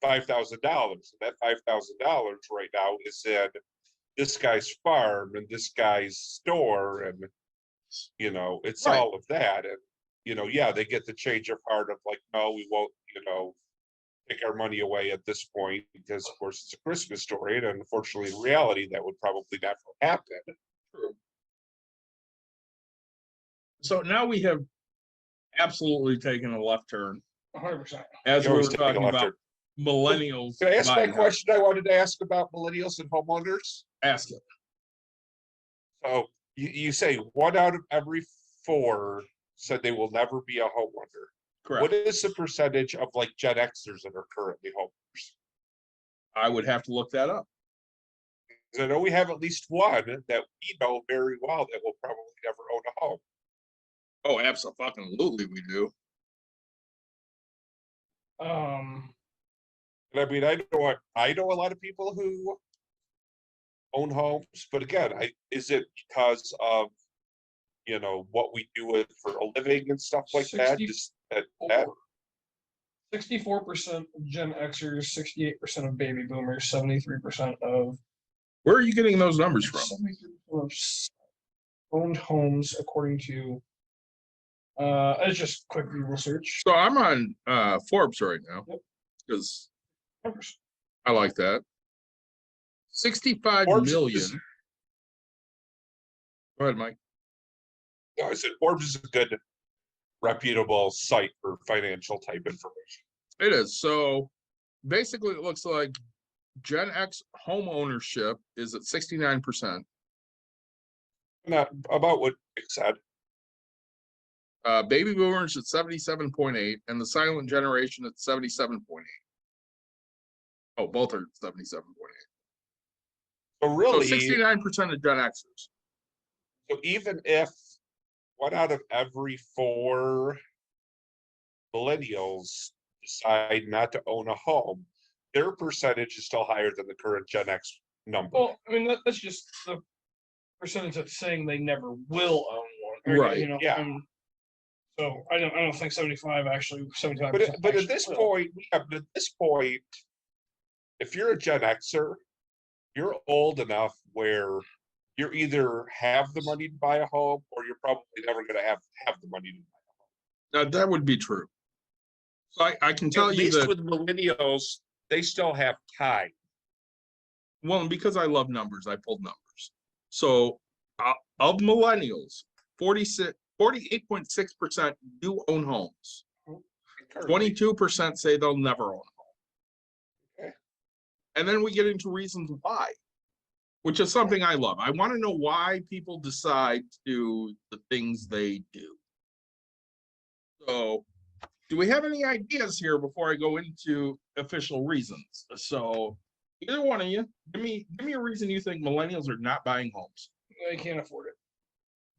$5,000, and that $5,000 right now is in this guy's farm and this guy's store, and it's Right. all of that." And yeah, they get the change of heart of like, "No, we won't, take our money away at this point," because of course it's a Christmas story, and unfortunately in reality that would probably never happen. True. So now we have absolutely taken a left turn 100%. as You we were always take a talking left about turn. millennials. Can I ask my buying question I wanted to ask about millennials and homeowners? houses. Ask it. So you say 1 out of every 4 said they will never be a homeowner. Correct. What is the percentage of like Gen Xers that are currently homeowners? I would have to look that up. 'Cause I know we have at least one that we know very well that will probably never own a home. Oh, absolutely, we do. Um, And I mean, I know a lot of people who own homes, but again, is it because of what we do it for a living and stuff like that? 60 Just that 64% of Gen Xers, 68% of baby boomers, 73% of Where are you getting those numbers from? 73% of owned homes, according to it's just quick Google search. So I'm on Forbes right now Yep. because 100%. I like that. 65 Forbes million. is- Go ahead, Mike. I said Forbes is a good, reputable site for financial type information. It is. So basically, it looks like Gen X home ownership is at 69%. Not about what Nick said. Baby boomers at 77.8, and the silent generation at 77.8. Oh, both are 77.8. So So really, 69% of Gen Xers. so even if 1 out of every 4 millennials decide not to own a home, their percentage is still higher than the current Gen X number. Well, I mean, that's just the percentage that's saying they never will own one. Or, Right, You know, yeah. So I don't think 75 actually 75. But at this point, if you're a Gen Xer, you're old enough where you either have the money to buy a home or you're probably never going to have the money to buy that would be true. So I can a tell home. At you least that, with millennials, they still have time. well, and because I love numbers, I pulled numbers. So of millennials, 48.6% do own homes. 22% say they'll never own a home. Okay. And then we get into reasons why, which is something I love. I want to know why people decide to do the things they do. So, do we have any ideas here before I go into official reasons? So, either one of you, give me a reason you think millennials are not buying homes. They can't afford it.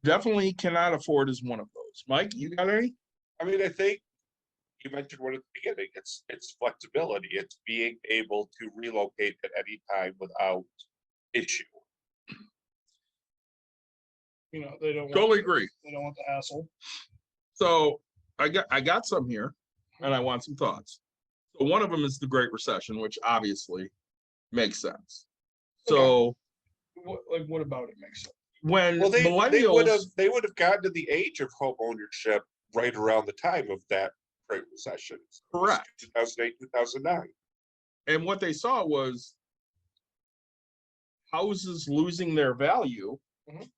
Definitely cannot afford is one of those. Mike, you got any? I mean, I think you mentioned one at the beginning. It's flexibility. It's being able to relocate at any time without issue. You know, they don't want, Totally agree. they don't want the hassle. So I got some here, and I want some thoughts. So one of them is the Great Recession, which obviously makes sense. So What about it makes sense? when Well, they millennials, would have gotten to the age of home ownership right around the time of that Great Recession. Correct. 2008, 2009. and what they saw was houses losing their value, Mhm.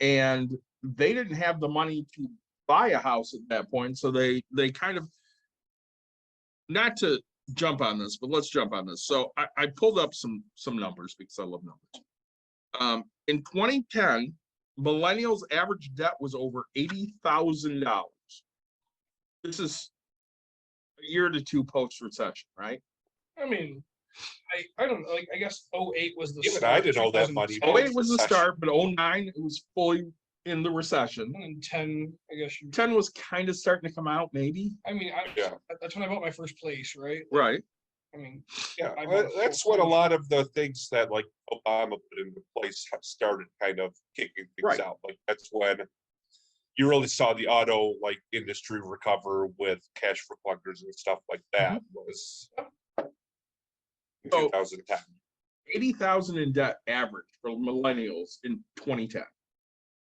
and they didn't have the money to buy a house at that point. So they kind of, not to jump on this, but let's jump on this. So I pulled up some numbers because I love numbers. In 2010, millennials' average debt was over $80,000. This is a year to two post-recession, right? I mean, I don't know. Like, I guess 08 was the Even start. I didn't know that 2010 money. 08 was the Recession. start, but 09 it was fully in the recession. And 10, I guess you. 10 was kind of starting to come out, maybe. I mean, Yeah. that's when I bought my first place, right? Right. I mean, Yeah, I well, bought a that's full what a place. lot of the things that like Obama put into place started kind of kicking things Right. out. Like that's when you really saw the auto industry recover with cash for clunkers and stuff like that was in So- 2010. 80,000 in debt average for millennials in 2010.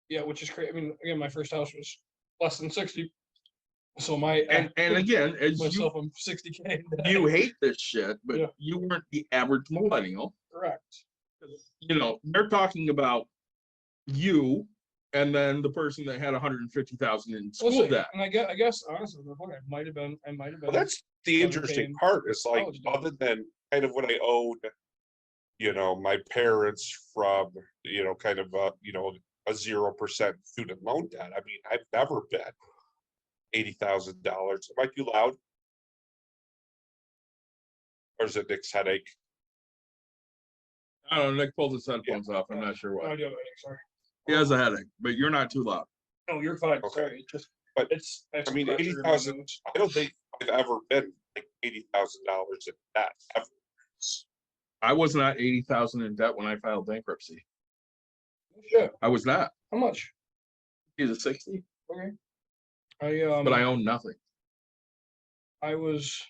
Yeah, which is crazy. I mean, again, my first house was less than 60. So my And again, as myself, I'm 60K. you hate this shit, but Yeah. you weren't the average millennial. Correct. You know, they're talking about you and then the person that had 150,000 in school Listen, debt. and I guess honestly, I might have been. Well, that's the interesting paying part is like, college debt. other than kind of what I owed, my parents from, kind of, a 0% student loan debt. I mean, I've never been $80,000. Am I too loud? Or is it Nick's headache? I don't know, Nick pulled his headphones off. I'm not sure No why. idea. Sorry. He has a headache, but you're not too loud. No, you're fine. Okay. Sorry. It's just, But, it's. I mean, 80,000, I don't think I've ever been like $80,000 in debt ever. I was not 80,000 in debt when I filed bankruptcy. Shit. I was not. How much? Either 60, Okay. but I own nothing. I was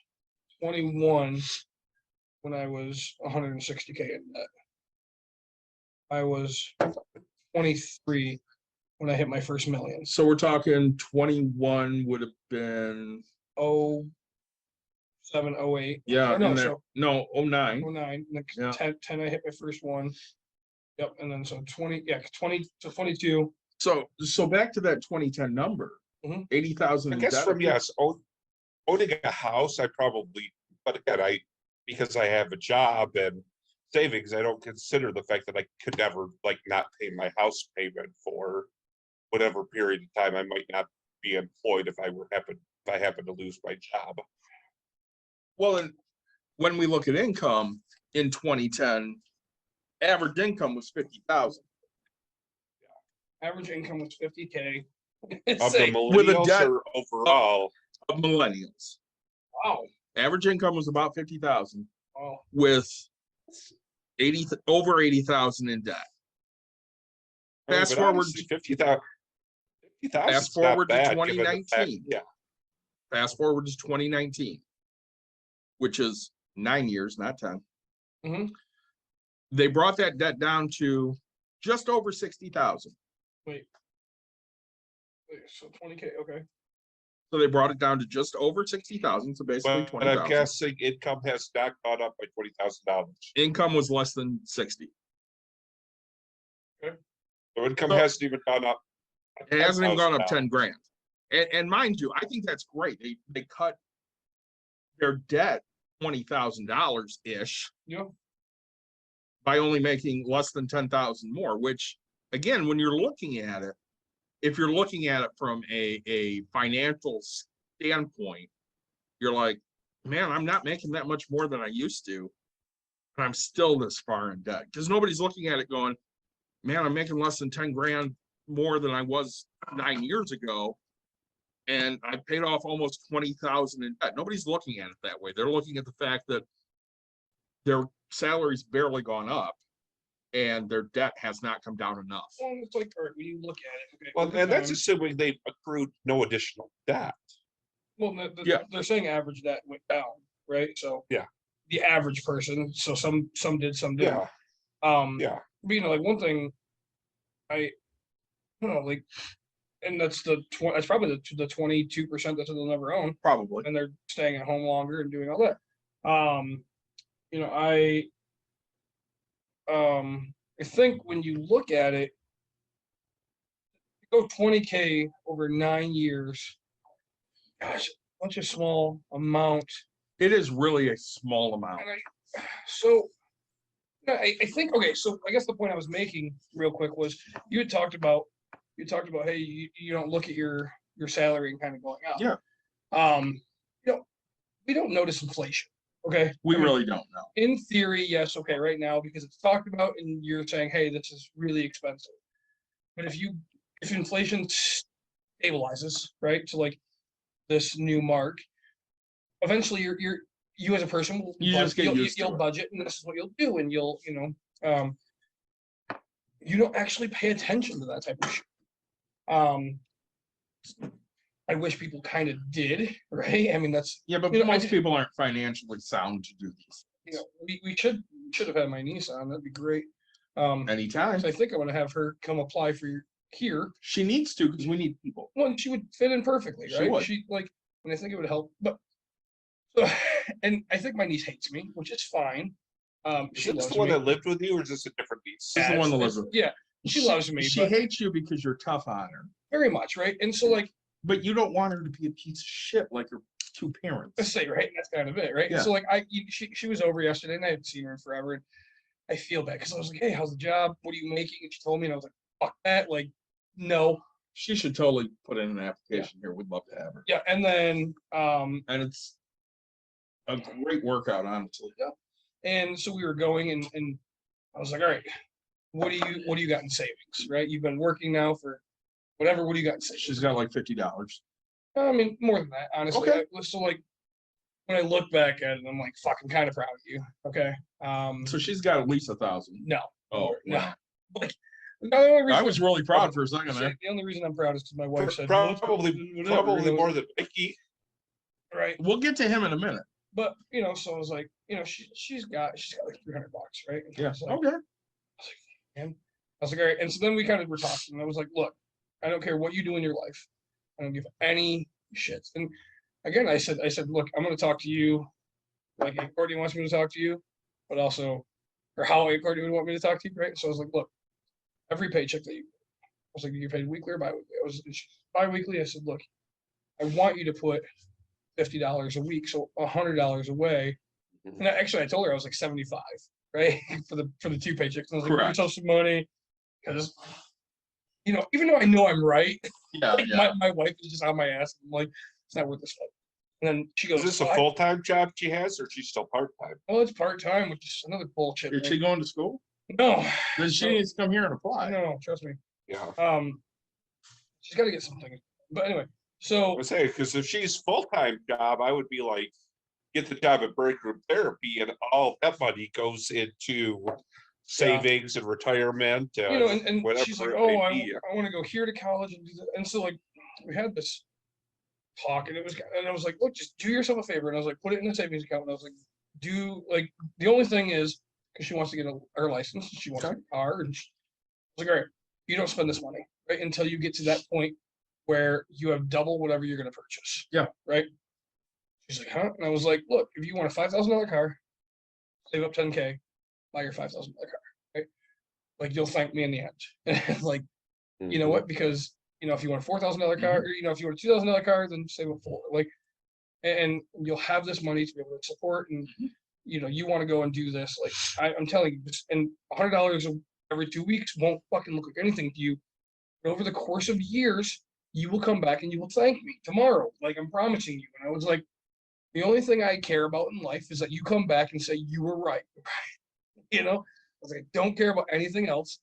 21 when I was 160K in debt. I was 23 when I hit my first million. So we're talking 21 would have been, 07, 08. yeah, Or no, in there. so No, 09. 09. Yeah. 10 I hit my first one. Yep. And then so 20 to 22. So back to that 2010 number, Mhm. 80,000 I in guess debt. from, yes, owning a house, I probably, but again, because I have a job and savings, I don't consider the fact that I could never not pay my house payment for whatever period of time I might not be employed if I happen to lose my job. Well, and when we look at income in 2010, average income was 50,000. Average income was 50K. Of the Insane. With a millennials debt- or overall? Of millennials. Wow. Average income was about 50,000 Wow. with over 80,000 in debt. Fast forward, 50,000. Fast forward to 2019. Yeah. Fast forward to 2019, which is 9 years, not 10. Mhm. They brought that debt down to just over 60,000. Wait, so 20K, okay. So they brought it down to just over 60,000. So basically But 20,000. I'm guessing income has not gone up by $20,000. Income was less than 60. So income So- hasn't even gone up. It hasn't even gone up $10,000. 10 grand. And mind you, I think that's great. They cut their debt $20,000 ish Yeah. by only making less than 10,000 more, which again, when you're looking at it, if you're looking at it from a financial standpoint, you're like, man, I'm not making that much more than I used to, and I'm still this far in debt. Because nobody's looking at it going, man, I'm making less than 10 grand more than I was 9 years ago. And I paid off almost 20,000 in debt. Nobody's looking at it that way. They're looking at the fact that their salary's barely gone up and their debt has not come down enough. Well, it's like, all right, when you look at it, okay. Well, over and that's time- assuming they accrued no additional debt. Well, Yeah. they're saying average debt went down, right? So Yeah. the average person, so some did, some didn't. Yeah, yeah. But, like one thing, I don't know, like, and that's that's probably the 22% that they'll never own, Probably. and they're staying at home longer and doing all that. I think when you look at it, go 20K over 9 years. Gosh, such a small amount. It is really a small amount. And so I think, okay, so I guess the point I was making real quick was you had talked about, hey, you don't look at your salary and kind of going up. Yeah. We don't notice inflation. Okay. We I mean, really don't know. in theory, yes, okay, right now, because it's talked about and you're saying, hey, this is really expensive. But if inflation stabilizes, right, to like this new mark, eventually you as a person will You just get used to you'll it. budget, and this is what you'll do, and you'll you don't actually pay attention to that type of shit. I wish people kind of did, right? I mean, that's, Yeah, but I most did- people aren't financially sound to do these we should have had my niece on. That'd be great. anytime. So I think I'm gonna have her come apply for here. She needs to because we need people. Well, and she would fit in perfectly, She right? would. She like, and I think it would help. But so, and I think my niece hates me, which is fine. Is She this loves the one me. that lived with you, or is this a different niece? This is the one that lives It's- with. Yeah, she loves me, She but hates you because you're tough on her, very much, right? And so, like, but you don't want her to be a piece of shit like her two let's parents. say, right, and that's kind of it, right? Yeah. So, like, she was over yesterday, and I hadn't seen her in forever, and I feel bad because I was like, hey, how's the job? What are you making? And she told me, and I was like, fuck that, like, no, She should totally put in an application here. We'd love to have her. yeah. And then, And it's a great workout, honestly. and so we were going, and I was like, all right, what do you got in savings, right? You've been working now for whatever. What do you got in savings? She's got like $50. I mean, more than that, honestly. Okay. So like, when I look back at it, I'm like, fucking kind of proud of you. Okay. So she's got at least 1,000. No. Oh, No. wow. Like, no, the only reason I was really proud for a second there. the only reason I'm proud is because my wife said, "Well, Probably whatever," you know, more than Mickey. right. We'll get to him in a minute. But so I was like, she's got like $300, right? And I Yeah. was like, Okay. I was like, all right. And so then we kind of were talking, and I was like, look, I don't care what you do in your life. I don't give any shits. And again, I said, look, I'm going to talk to you like Courtney wants me to talk to you, but also, or how Courtney would want me to talk to you, right? So I was like, look, every paycheck that I was like, you paid weekly or biweekly? Biweekly. I said, look, I want you to put $50 a week, so $100 away. And I told her I was like 75, right, for the 2 paychecks. And I was like, Correct. yourself some money, because even though I know I'm right, Yeah. like, my wife is just on my ass. I'm like, it's not worth this fight. And then she Is goes, this a "Well, full-time job she has, or she's still part-time? well, it's part-time, which is another bullshit. Is thing. she going to school? No, Then she needs to come here and apply. no, trust me. Yeah. She's got to get something. But anyway, so I say, because if she's full-time job, I would be like, get the job at break room therapy, and all that money goes into savings and retirement and and whatever she's like, it "Oh, may I be. want to go here to college and do that." And so like we had this talk, and I was like, "Look, just do yourself a favor." And I was like, "Put it in a savings account." And I was like, "Do like the only thing is because she wants to get her license, and she wants a car, and I was like, all right, you don't spend this money right until you get to that point where you have double whatever you're going to purchase." Yeah. Right. She's like, "Huh?" And I was like, "Look, if you want a $5,000 car, save up 10K, buy your $5,000 car. Right? Like you'll thank me in the end." Like, you know what? Because if you want a $4,000 car, or if you want a $2,000 car, then save up four. Like, and you'll have this money to be able to support, and you want to go and do this. Like I'm telling you, and $100 every 2 weeks won't fucking look like anything to you. But over the course of years, you will come back and you will thank me tomorrow. Like I'm promising you. And I was like, the only thing I care about in life is that you come back and say you were right. I was like, I don't care about anything else.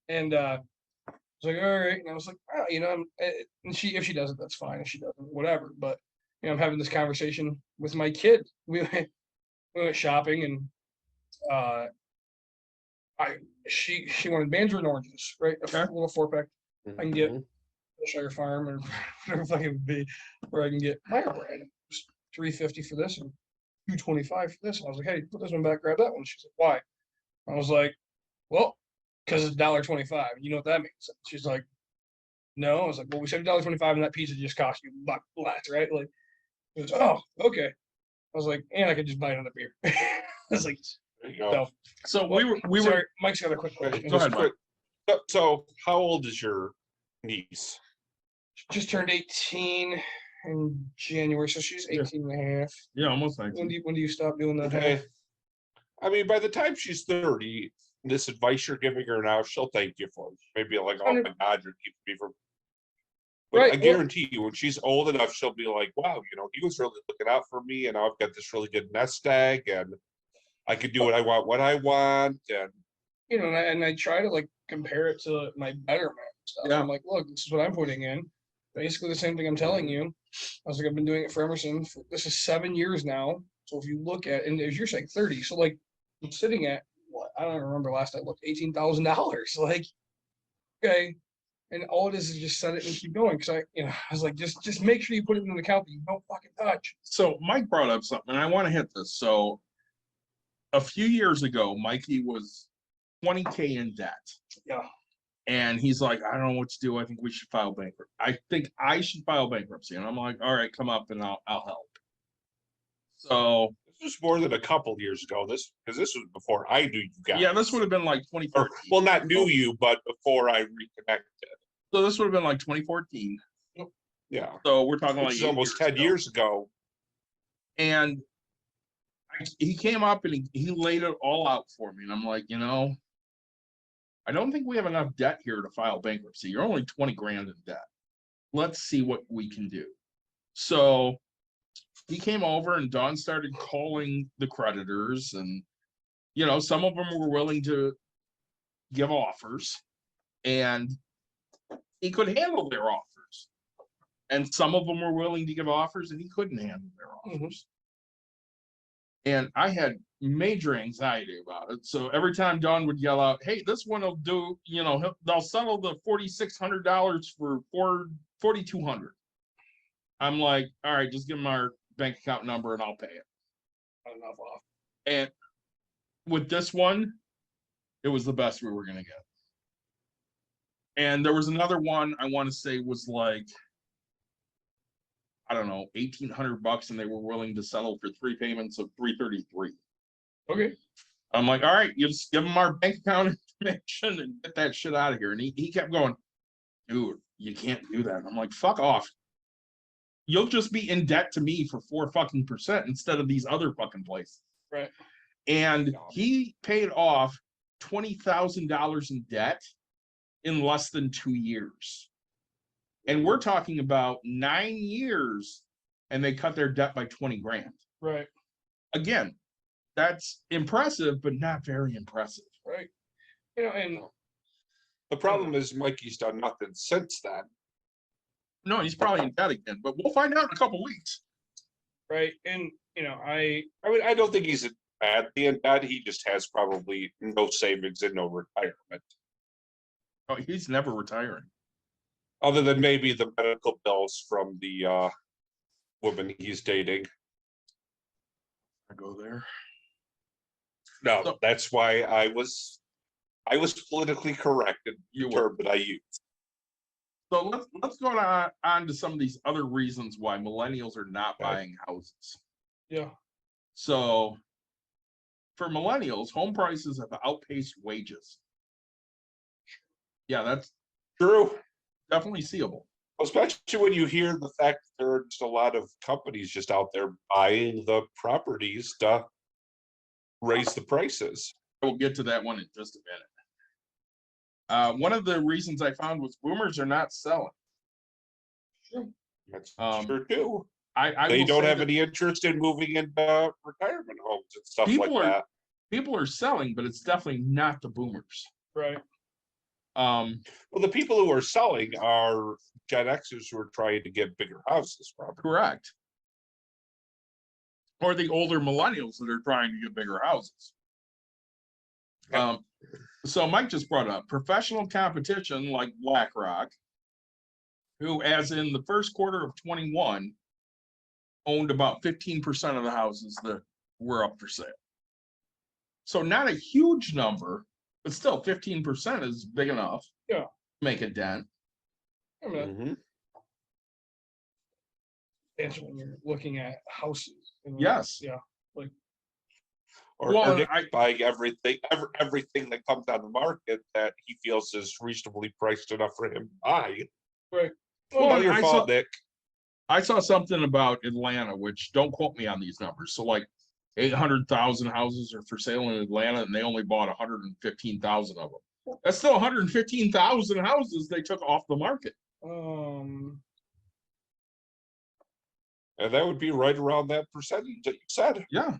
And I was like, all right. And I was like, and if she does it, that's fine. If she doesn't, whatever. But I'm having this conversation with my kid. We went shopping, and she wanted mandarin oranges, right? A little 4-pack. I can get Shire Farm or whatever the fuck it would be, where I can get Meyer brand. It was $3.50 for this and $2.25 for this. And I was like, hey, put this one back, grab that one. She's like, why? I was like, well, because it's $1.25. You know what that means? She's like, no. I was like, well, we said $1.25, and that pizza just cost you $1 flat, right? Like, it was, oh, okay. I was like, and I could just buy another beer. I was like, There you go. So we were sorry, Mike's got a quick question. Go ahead, Mike. So how old is your niece? Just turned 18 in January, so she's 18 and a half. Yeah, almost like When do you stop doing that? Okay. I mean, by the time she's 30, this advice you're giving her now, she'll thank you for it. Maybe like, oh my God, you're keeping me from. But Right, I well- guarantee you, when she's old enough, she'll be like, wow, he was really looking out for me, and now I've got this really good nest egg, and I could do what I want, and and I try to like compare it to my betterment stuff. Yeah. I'm like, look, this is what I'm putting in. Basically the same thing I'm telling you. I was like, I've been doing it for Emerson. This is 7 years now. So if you look at, and as you're saying, 30. So like I'm sitting at what? I don't remember last I looked, $18,000. Like, okay. And all it is just set it and keep going. Cause I was like, just make sure you put it in an account that you don't fucking touch. So Mike brought up something, and I want to hit this. So a few years ago, Mikey was 20K in debt. Yeah. And he's like, I don't know what to do. I think we should file bankruptcy. I think I should file bankruptcy. And I'm like, all right, come up and I'll help. So this was more than a couple years ago. Because this was before I knew you guys. yeah, this would have been like 2014. Well, not knew you, but before I reconnected. So this would have been like 2014. Yeah. So we're talking Which like is almost 10 years ago. And he came up and he laid it all out for me. And I'm like, I don't think we have enough debt here to file bankruptcy. You're only 20 grand in debt. Let's see what we can do. So he came over, and Dawn started calling the creditors, and some of them were willing to give offers, and he could handle their offers. And some of them were willing to give offers, and he couldn't handle their offers. And I had major anxiety about it. So every time Dawn would yell out, hey, this one will do, they'll settle the $4,600 for $4,200. I'm like, all right, just give them our bank account number and I'll pay it. Enough off. And with this one, it was the best we were going to get. And there was another one I want to say was like, I don't know, $1,800, and they were willing to settle for 3 payments of $333. Okay. I'm like, all right, you just give them our bank account information and get that shit out of here. And he kept going, dude, you can't do that. And I'm like, fuck off. You'll just be in debt to me for 4% instead of these other fucking places. Right. And he paid off $20,000 in debt in less than 2 years. And we're talking about 9 years and they cut their debt by 20 grand. Right. Again, that's impressive, but not very impressive. Right. You know, and The problem is Mikey's done nothing since then. No, he's probably in debt again, but we'll find out in a couple weeks. right. And you know, I mean, I don't think he's badly in debt. He just has probably no savings and no retirement, Oh, he's never retiring. other than maybe the medical bills from the woman he's dating. I go there. No, So- that's why I was politically correct in You the were. term that I used. So let's go on to some of these other reasons why millennials are not Okay. buying houses. yeah. So for millennials, home prices have outpaced wages. Yeah, that's True. definitely seeable. Especially when you hear the fact that there's a lot of companies just out there buying the properties to raise the prices. We'll get to that one in just a minute. One of the reasons I found was boomers are not selling. That's Um, true too. I They will don't say have that any interest in moving into retirement homes and stuff like People are- that. people are selling, but it's definitely not the boomers. Right. Um, Well, the people who are selling are Gen Xers who are trying to get bigger houses, probably. correct. Or the older millennials that are trying to get bigger houses. So Mike just brought up professional competition like BlackRock, who, as in the first quarter of 21, owned about 15% of the houses that were up for sale. So not a huge number, but still 15% is big enough. Yeah. to Make a dent. I mean, Mhm. that's when you're looking at houses. and, Yes. Yeah. Or Well, Nick I- buying everything that comes on the market that he feels is reasonably priced enough for him to buy. Right. Well, Not your I fault, saw- Nick. I saw something about Atlanta, which don't quote me on these numbers. So like 800,000 houses are for sale in Atlanta and they only bought 115,000 of them. That's still 115,000 houses they took off the market. And that would be right around that percentage that you said. Yeah.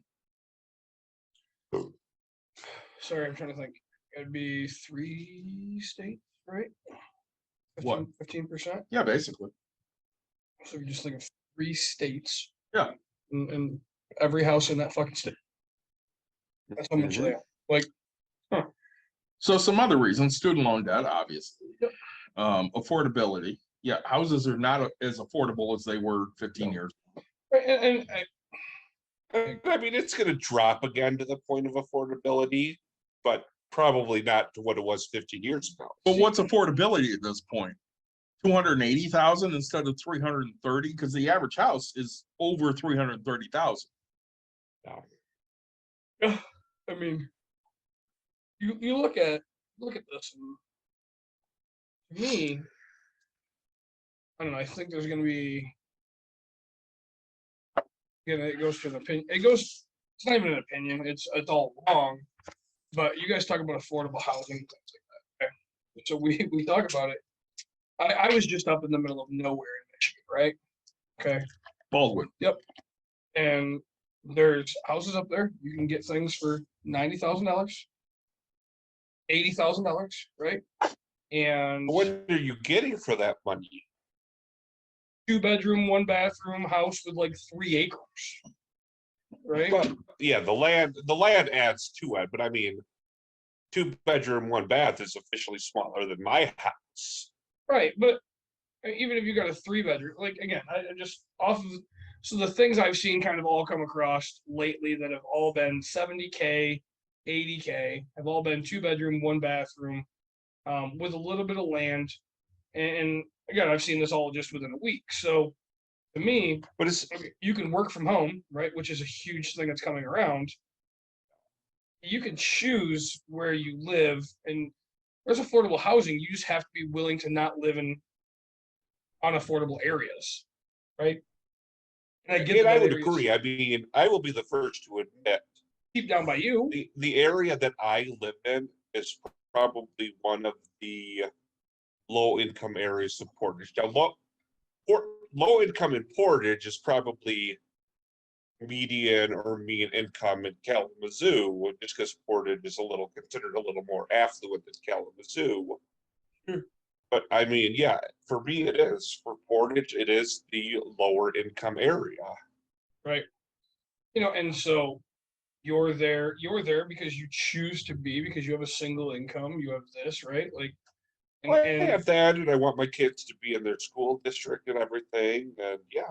Sorry, I'm trying to think. It'd be 3 states, right? What? 15%. Yeah, basically. So you just think of 3 states. Yeah. And every house in that fucking state. That's how much they are. So some other reasons, student loan debt, obviously. Yep. Affordability. Yeah, houses are not as affordable as they were 15 years. Right, and I mean, it's going to drop again to the point of affordability, but probably not to what it was 15 years ago. But what's affordability at this point? 280,000 instead of 330, because the average house is over 330,000. I mean, you look at this. And to me, I don't know. I think there's going to be. Again, it goes to an opinion. It's not even an opinion. It's all wrong. But you guys talk about affordable housing, things like that. Okay? So we talk about it. I was just up in the middle of nowhere in Michigan, right? Okay. Baldwin. And there's houses up there. You can get things for $90,000, $80,000, right? And What are you getting for that money? 2-bedroom, 1-bathroom house with like 3 acres, right? But yeah, the land adds to it, but I mean, 2-bedroom, 1 bath is officially smaller than my house. Right, but even if you got a 3-bedroom, like again, I just off of so the things I've seen kind of all come across lately that have all been 70K, 80K, have all been 2-bedroom, 1-bathroom, with a little bit of land, and again, I've seen this all just within a week. So to me, But it's okay, you can work from home, right? Which is a huge thing that's coming around. You can choose where you live, and there's affordable housing. You just have to be willing to not live in unaffordable areas, right? And I get and I that would areas agree. I mean, I will be the first to admit deep down by you. the area that I live in is probably one of the low income areas of Portage. Now, low income in Portage is probably median or mean income in Kalamazoo, just because Portage is considered a little more affluent than Kalamazoo. Sure. But I mean, yeah, for me it is. For Portage, it is the lower income area. Right. You know, and so you're there because you choose to be, because you have a single income, you have this, right? Like, Well, I have that, and I want my kids to be in their school district and everything, and yeah.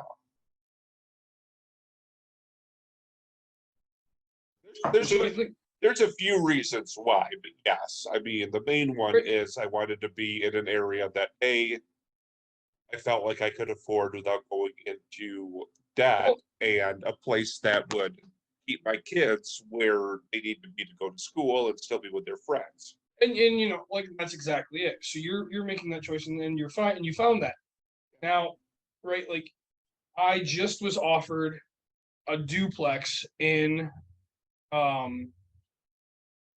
There's a few reasons why, but yes, I mean, the main one is I wanted to be in an area that I felt like I could afford without going into debt, and a place that would keep my kids where they need to be to go to school and still be with their friends. And you know, like, that's exactly it. So you're making that choice, and then you're fine, and you found that. Now, right, like, I just was offered a duplex in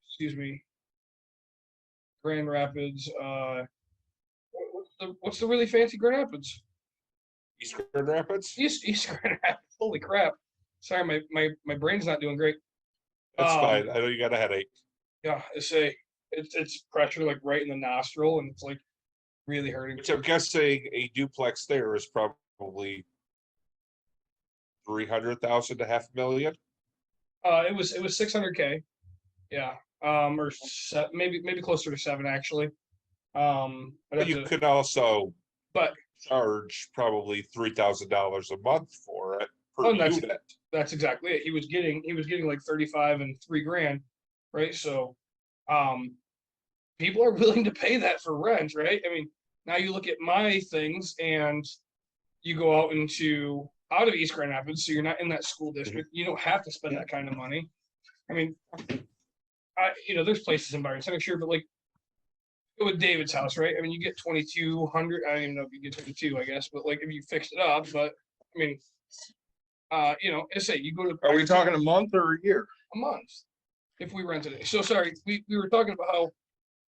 excuse me, Grand Rapids. What's the really fancy Grand Rapids? East Grand Rapids? East Grand Rapids. Holy crap. Sorry, my brain's not doing great. That's fine. I know you got a headache. Yeah, it's pressure like right in the nostril, and it's like really hurting. Which I'm guessing a duplex there is probably 300,000 to $500,000. It was $600K. Yeah. Or maybe closer to 7 actually. But you could also but charge probably $3,000 a month for it per unit. That's exactly it. He was getting like 35 and $3,000, right? So people are willing to pay that for rent, right? I mean, now you look at my things and you go out of East Grand Rapids, so you're not in that school district. You don't have to spend that kind of money. I mean, there's places in Byron Center, sure, but like with David's house, right? I mean, you get 2,200. I don't even know if you get 22, I guess, but like if you fixed it up, but I mean, let's say you go to. Are we talking a month or a year? A month, if we rented it. So sorry, we were talking about how,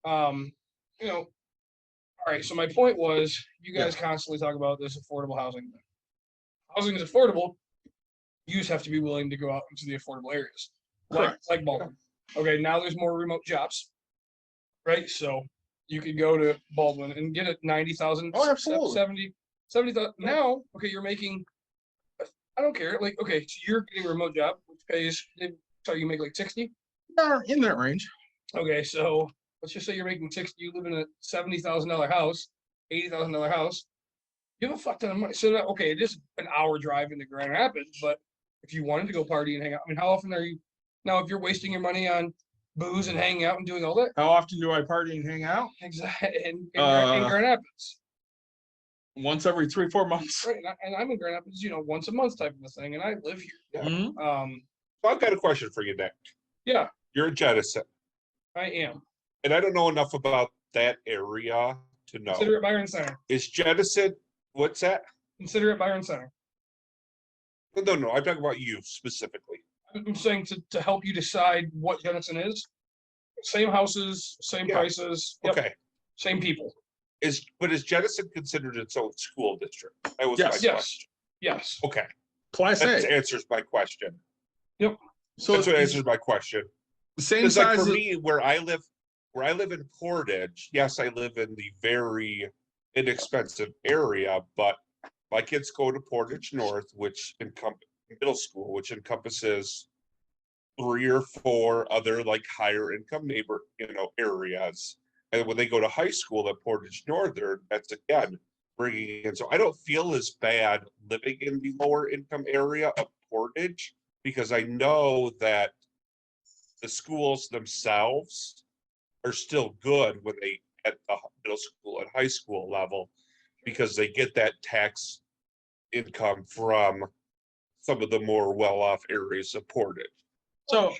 all right. So my point was, you guys constantly talk about this affordable housing. Housing is affordable. You just have to be willing to go out into the affordable areas, like Baldwin. Okay, now there's more remote jobs, right? So you could go to Baldwin and get a 90,000. Oh, absolutely. 70,000. Now, okay, you're making. I don't care. Like, okay, so you're getting a remote job, which pays. So you make like 60. Yeah, in that range. Okay, so let's just say you're making 60. You live in a $70,000 house, $80,000 house. You have a fuck ton of money. So that, okay, it is an hour drive into Grand Rapids, but if you wanted to go party and hang out, I mean, how often are you now? If you're wasting your money on booze and hanging out and doing all that, how often do I party and hang out? Exactly, in Grand Rapids. Once every 3-4 months. Right, and I'm in Grand Rapids, once a month type of a thing, and I live here. Yeah. Mm-hmm. So I've got a question for you, Nick. Yeah. You're in Jettison. I am. And I don't know enough about that area to know. Consider it Byron Center. Is Jettison, what's that? Consider it Byron Center. No, I'm talking about you specifically. I'm saying to help you decide what Jettison is. Same houses, same prices. Yep. Okay. Same people. Is Jettison considered its own school district? That was Yes. my question. Yes. Okay. Class That A. answers my question. Yep. So that's what answers my question. The same Because size like for me, where I live in Portage, yes, I live in the very inexpensive area, but my kids go to Portage North, which middle school, which encompasses 3 or 4 other like higher income areas. And when they go to high school at Portage Northern, that's again bringing in. So I don't feel as bad living in the lower income area of Portage, because I know that the schools themselves are still good when they at the middle school and high school level, because they get that tax income from some of the more well-off areas of Portage.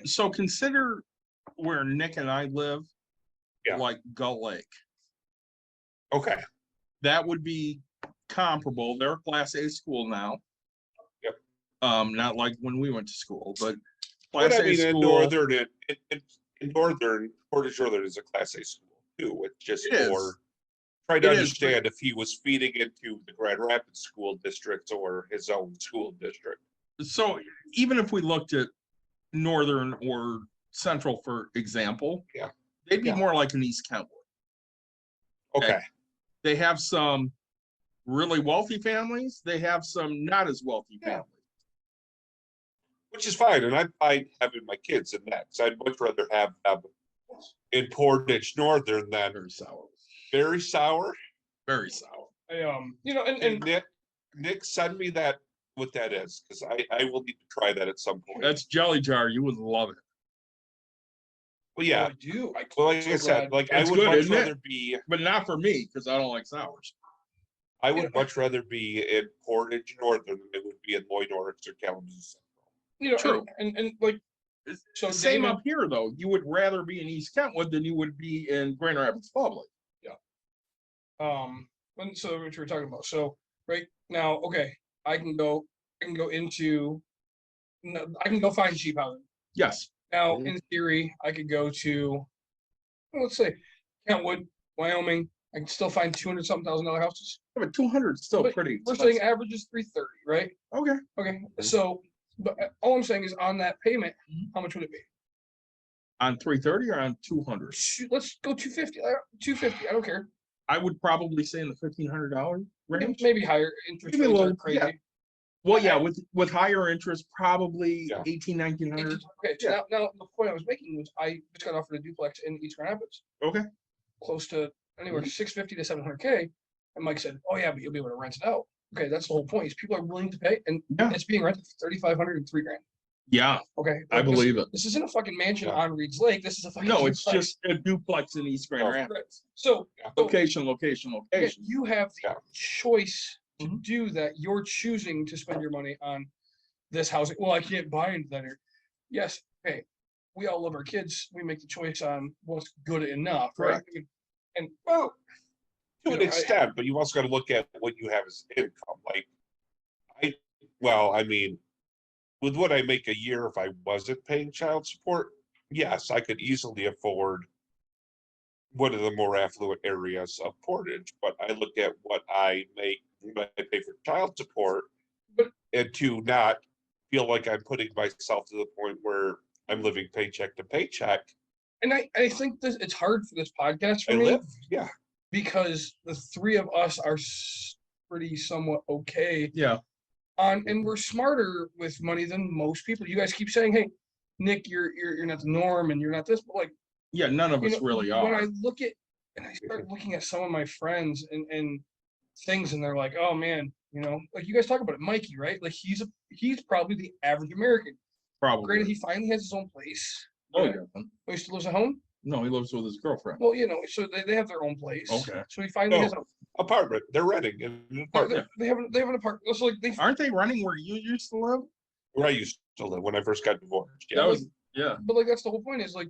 So consider where Nick and I live, like Gull Lake. Okay. That would be comparable. They're a Class A school now. Yep. Not like when we went to school, but Class A in school. Northern, in Northern, Portage Northern is a Class A school too. It's just for Try to It is, understand if he was feeding into the Grand Rapids school district or his own school district. So even if we looked at Northern or Central, for example, Yeah. they'd be Yeah. more like an East Kentwood. Okay. They have some really wealthy families. They have some not as wealthy Yeah. families. Which is fine, and I'm fine having my kids in that, because I'd much rather have them in Portage Northern than Very sour. very sour. Very sour. You know, And Nick, send me that, what that is, because I will need to try that at some point. That's jelly jar. You would love it. Well, yeah, I do. well, like I said, glad. like It's I would good, much isn't it? rather be, But not for me, because I don't like sours. I would much rather be in Portage Northern than it would be in Loy Norris or Kalamazoo Central. You know, True. and like, so Same David- up here, though. You would rather be in East Kentwood than you would be in Grand Rapids Public. so what you were talking about. So right now, okay, I can go into, no, I can go find cheap housing. Yes. Now, Mhm. in theory, I could go to, well, let's say, Kentwood, Wyoming. I can still find 200 something $1,000 houses. Yeah, but 200 is still But pretty We're expensive. saying average is 330, right? Okay. Okay, so, but all I'm saying is on that payment, Mm-hmm. how much would it be? On 330 or on 200? Let's go 250. 250. I don't care. I would probably say in the $1,500 range. Maybe higher interest Maybe a rates are little, crazy. yeah. Well, yeah, with higher interest, probably Yeah. 1,800, 1,900. Okay, so Yeah. now the point I was making was I just got offered a duplex in East Grand Rapids, Okay. close to anywhere Mm-hmm. 650 to 700K. And Mike said, "Oh yeah, but you'll be able to rent it out." Okay, that's the whole point. Is people are willing to pay, and Yeah. it's being rented for 3,500 and $3,000. Yeah, Okay, I like, believe it. This isn't a fucking mansion Yeah. on Reed's Lake. This is a fucking No, it's duplex. just a duplex in East Grand Oh. Rapids. So Location, location, okay, location. you have the Yeah. choice to Mhm. do that. You're choosing to spend your money on this housing. Well, I can't buy into that here. Yes, okay. We all love our kids. We make the choice on what's good enough, right? Correct. And Well, to You an know, extent, but you also got to look at what you have as income. Like, I mean, with what I make a year, if I wasn't paying child support, yes, I could easily afford one of the more affluent areas of Portage. But I look at what I make when I pay for child support, But- and to not feel like I'm putting myself to the point where I'm living paycheck to paycheck. and I think this it's hard for this podcast for I me live, yeah, because the three of us are pretty somewhat okay Yeah. and we're smarter with money than most people. You guys keep saying, "Hey, Nick, you're not the norm and you're not this," but like Yeah, none of you us know, really when are. I look at and I start looking at some of my friends and things, and they're like, "Oh man, you know," like you guys talk about it, Mikey, right? Like he's probably the average American. Granted, he Probably. finally has his own place. No, he right? doesn't. He still lives at home. No, he lives with his girlfriend. Well, you know, so they have their own place. Okay. So he finally No. has a apartment. They're renting in an they, apartment they have an apartment. So like they Aren't they running where you used to live? where I used to live when I first got divorced. That Yeah, was, yeah. but like that's the whole point is like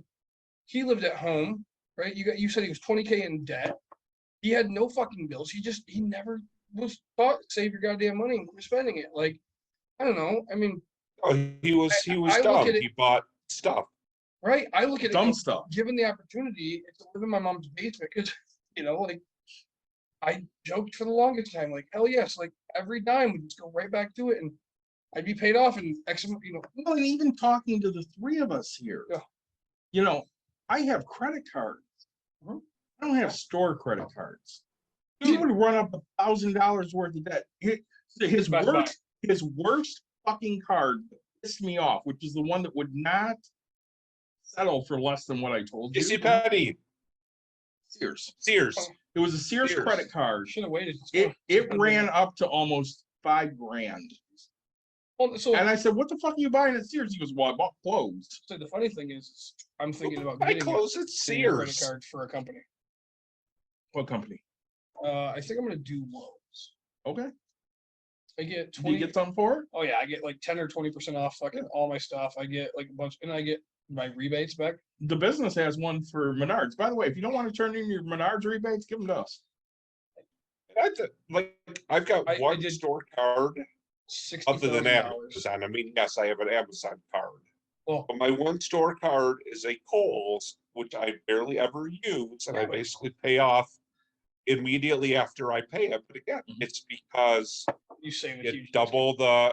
he lived at home, right? You said he was 20K in debt. He had no fucking bills. He never was taught save your goddamn money and quit spending it. Like I don't know. I mean, oh, he was I look dumb. at it- He bought stuff. right? I look at it Dumb go, stuff. given the opportunity to live in my mom's basement because you know like I joked for the longest time like hell yes, like every dime would just go right back to it and I'd be paid off in X amount, you know. Well, and even talking to the three of us here, Yeah. you know, I have credit cards. Mhm. I don't have store credit cards. He would run up $1,000 worth of debt. His Best Buy. worst fucking card that pissed me off, which is the one that would not settle for less than what I told you. JC Penney, Sears. Sears. It was a Sears Sears. credit card. Should have waited. It ran up to almost $5,000. Well, so, And I said, "What the fuck are you buying at Sears?" He goes, "Well, I bought clothes." so the funny thing is I'm thinking about I getting close at a credit Sears. card for a company. What company? I think I'm gonna do Lowe's. Okay. I get Do you 20. get something for it? Oh yeah, I get like 10 or 20% off fucking all my stuff. I get like a bunch, and I get my rebates back. The business has one for Menards. By the way, if you don't want to turn in your Menards rebates, give them to us. I've got I one did store card other than $60,000. Amazon. I mean, yes, I have an Amazon card. Well, But my one store card is a Kohl's, which I barely ever use, and I Yeah, but- basically pay off immediately after I pay it. But again, it's because You save a you huge double the,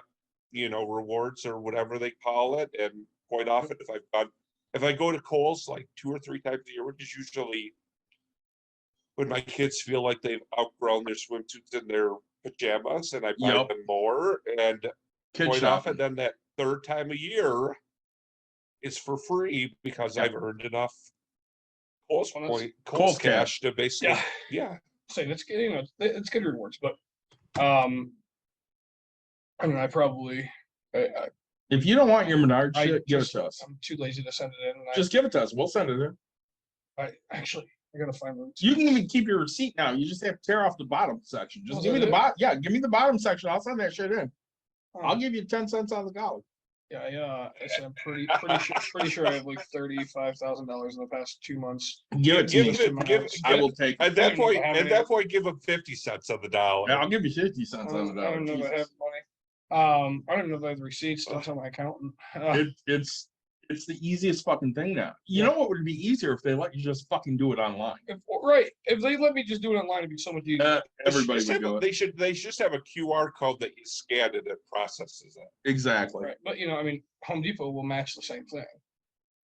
rewards or whatever they call it. And quite often, if I go to Kohl's like 2 or 3 times a year, which is usually when my kids feel like they've outgrown their swimsuits and their pajamas, and I buy Yep. them more. And Kid quite shopping. often, then that third time a year is for free because Yeah. I've earned enough Kohl's Well, that's- Kohl's cash. cash to basically, yeah. saying it's good, it's good rewards, but I mean, I probably If you don't want your Menard I shit, give it just, to us. I'm too lazy to send it in. And Just give it to us. We'll send it in. I gotta find the You can even keep your receipt now. You just have to tear off the bottom section. Just Oh, give me is that the it? bottom. Yeah, give me the bottom section. I'll send that shit in. Oh, I'll give you 10 cents on the dollar. yeah, I'm pretty sure I have like $35,000 in the past 2 months. Give it to Give me. Just in my give, house. I will take it. At that I don't know point, if I have at any. that point, give them 50 cents on the dollar. Yeah, I'll give you 50 cents on the I dollar. don't know if I have Jesus. money. I don't know if I have the receipts. Don't tell my accountant. It's the easiest fucking thing now. You Yeah. know what would be easier if they let you just fucking do it online? If they let me just do it online, it'd be so much easier. Everybody would do it. They should just have a QR code that you scan it and processes it. Exactly. Right, but I mean, Home Depot will match the same thing.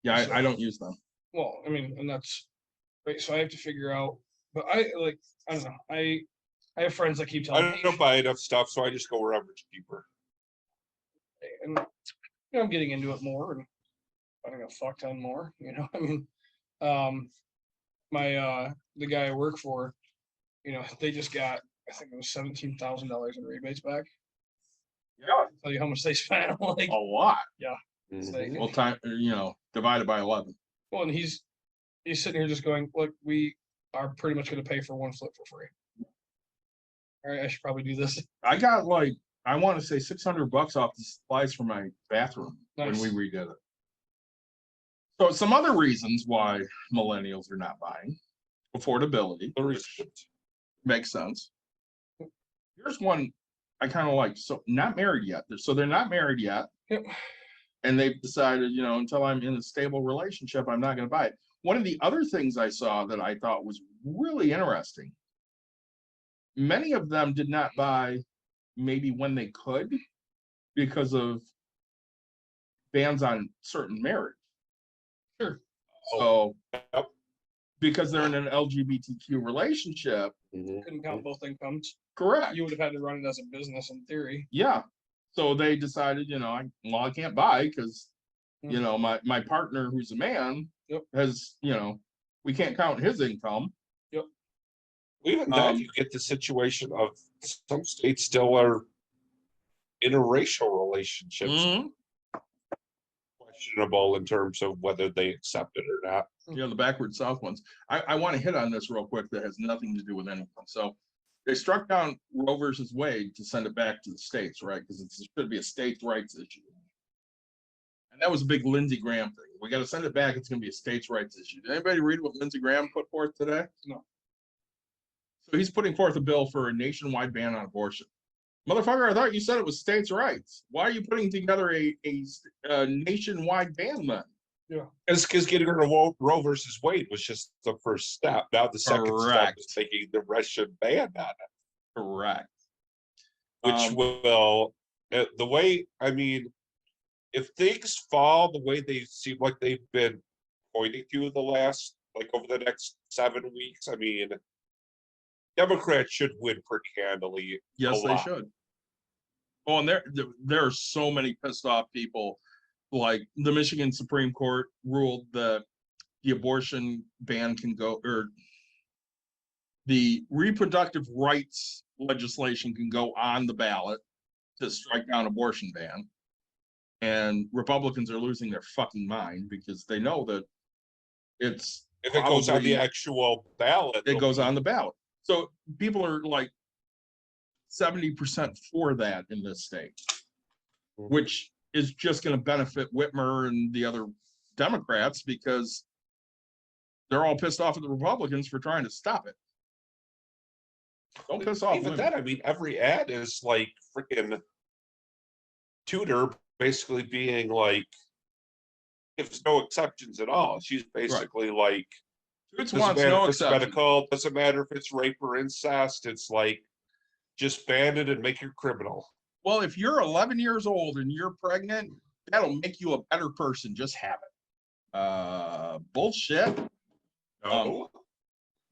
Yeah, I don't use them. Well, I mean, and that's right. So I have to figure out. But I don't know. I have friends that keep I telling me, don't buy enough stuff, so I just go wherever it's cheaper. and I'm getting into it more and finding a fuck ton more. I mean, the guy I work for, they just got, I think it was $17,000 in rebates back. Yeah, I'll tell you how much they spent. Like, a lot. it's like, Well, time, divided by 11. well, and he's sitting here just going, look, we are pretty much going to pay for one flip for free. All right, I should probably do this. I got I want to say $600 off the supplies for my bathroom Nice. when we redid it. So some other reasons why millennials are not buying: affordability, which makes sense. Here's one I kind of like. So not married yet. So they're not married yet. Yep. And they've decided, until I'm in a stable relationship, I'm not going to buy it. One of the other things I saw that I thought was really interesting, many of them did not buy maybe when they could because of bans on certain marriage. Sure. So Yep. because they're in an LGBTQ relationship, Couldn't count both incomes. correct. You would have had to run it as a business in theory. Yeah. So they decided, I can't buy because, my partner who's a man Yep. has, we can't count his income. Even then, you get the situation of some states still are interracial relationships, Mhm. questionable in terms of whether they accept it or not. The backward South ones. I want to hit on this real quick that has nothing to do with anything. So they struck down Roe versus Wade to send it back to the states, right? Because it should be a states' rights issue. And that was a big Lindsey Graham thing. We got to send it back. It's going to be a states' rights issue. Did anybody read what Lindsey Graham put forth today? No. So he's putting forth a bill for a nationwide ban on abortion. Motherfucker, I thought you said it was states' rights. Why are you putting together a nationwide ban then? It's because getting rid of Roe versus Wade was just the first step. Now the second step Correct. is making the rest should ban on it, Correct. which will the way, I mean, if things fall the way they seem like they've been pointing to the last, like over the next 7 weeks, I mean, Democrats should win pretty handily. Yes, a they lot. should. Oh, and there are so many pissed off people. Like the Michigan Supreme Court ruled that the abortion ban can go, or the reproductive rights legislation can go on the ballot to strike down abortion ban. And Republicans are losing their fucking mind because they know that it's If it goes on the probably- actual ballot, it goes on the ballot. So people are like 70% for that in this state, which is just going to benefit Whitmer and the other Democrats because they're all pissed off at the Republicans for trying to stop it. Don't piss off even women. then, I mean, every ad is like freaking Tudor basically being like, gives no exceptions at all. She's basically like, Toots Doesn't wants matter no if it's exception. medical, doesn't matter if it's rape or incest, it's like, just ban it and make it criminal. Well, if you're 11 years old and you're pregnant, that'll make you a better person. Just have it. Bullshit. No.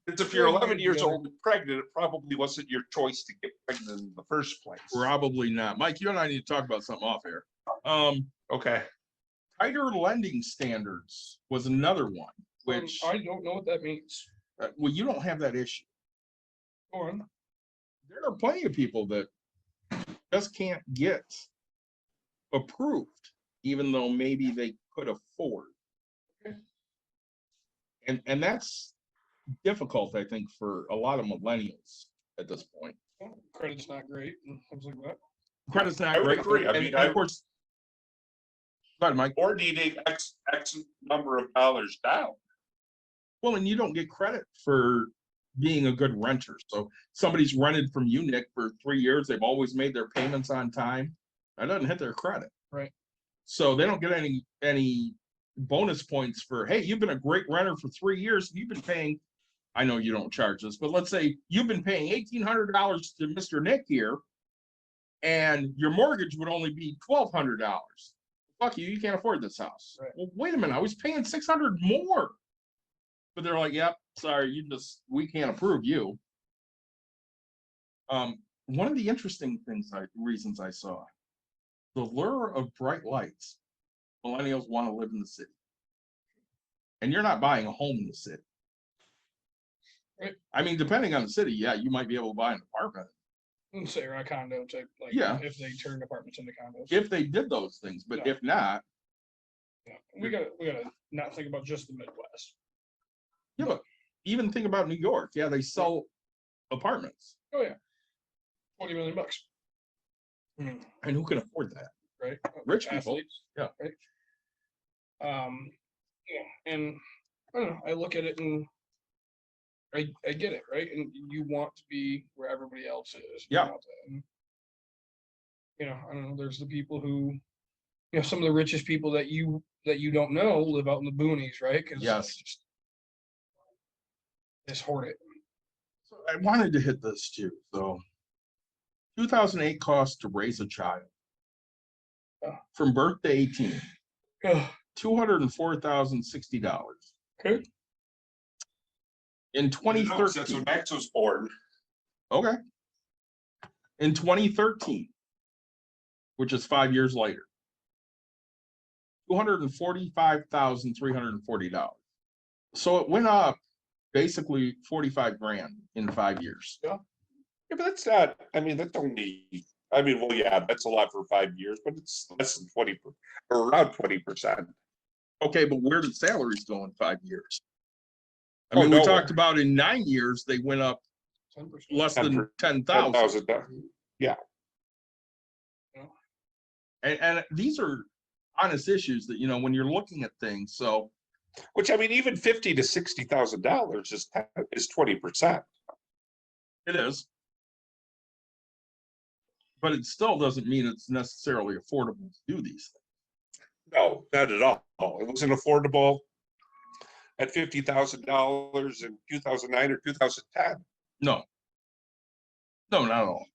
Because if you're 11 years old and pregnant, it probably wasn't your choice to get pregnant in the first place. Probably not. Mike, you and I need to talk about something off here. Okay. Tighter lending standards was another one, which, I don't know what that means. well, you don't have that issue. Go on. There are plenty of people that just can't get approved, even though maybe they could afford. Okay. And that's difficult, I think, for a lot of millennials at this point. Well, credit's not great and things like that. Credit's not I would great. agree. I And- mean, and of course, go ahead, Mike. Or needing X number of dollars down. Well, and you don't get credit for being a good renter. So somebody's rented from you, Nick, for 3 years. They've always made their payments on time. That doesn't hit their credit. Right. So they don't get any bonus points for, hey, you've been a great renter for 3 years. You've been paying, I know you don't charge this, but let's say you've been paying $1,800 to Mr. Nick here, and your mortgage would only be $1,200. Fuck you, you can't afford this house. Right. Well, wait a minute, I was paying $600 more. But they're like, yep, sorry, we can't approve you. One of the interesting reasons I saw, the lure of bright lights. Millennials want to live in the city. And you're not buying a home in the city. Right. I mean, depending on the city, yeah, you might be able to buy an apartment. And say a condo type, like Yeah. if they turned apartments into condos. If they did those things, but if not, Yeah. We gotta not think about just the Midwest. yeah, but even think about New York. Yeah, they sell apartments. Oh yeah. $20 million. And who can afford that? Right? Rich people. Athletes. Yeah. Right. Yeah, and I don't know, I look at it and I get it, right? And you want to be where everybody else is. You Yeah. want that. And, you know, I don't know, there's the people who, you know, some of the richest people that you don't know live out in the boonies, right? 'Cause Yes. just hoard it. So I wanted to hit this too. So 2008 cost to raise a child from birth to 18, Ugh, $204,060. okay. In That's 2013, when Max was born. okay. In 2013, which is 5 years later, $245,340. So it went up basically 45 grand in 5 years. Yeah, but that's not, I mean, that's only, I mean, well, yeah, that's a lot for 5 years, but it's less than 20, or around 20%. Okay, but where did salaries go in 5 years? I Oh, mean, we nowhere. talked about in 9 years, they went up 10%. less than 10,000. 10,000. Yeah, And these are honest issues that, you know, when you're looking at things, so which I mean, even $50,000 to $60,000 is 20%. it is. But it still doesn't mean it's necessarily affordable to do these things. No, not at all. It wasn't affordable at $50,000 in 2009 or 2010. No. No, not at all.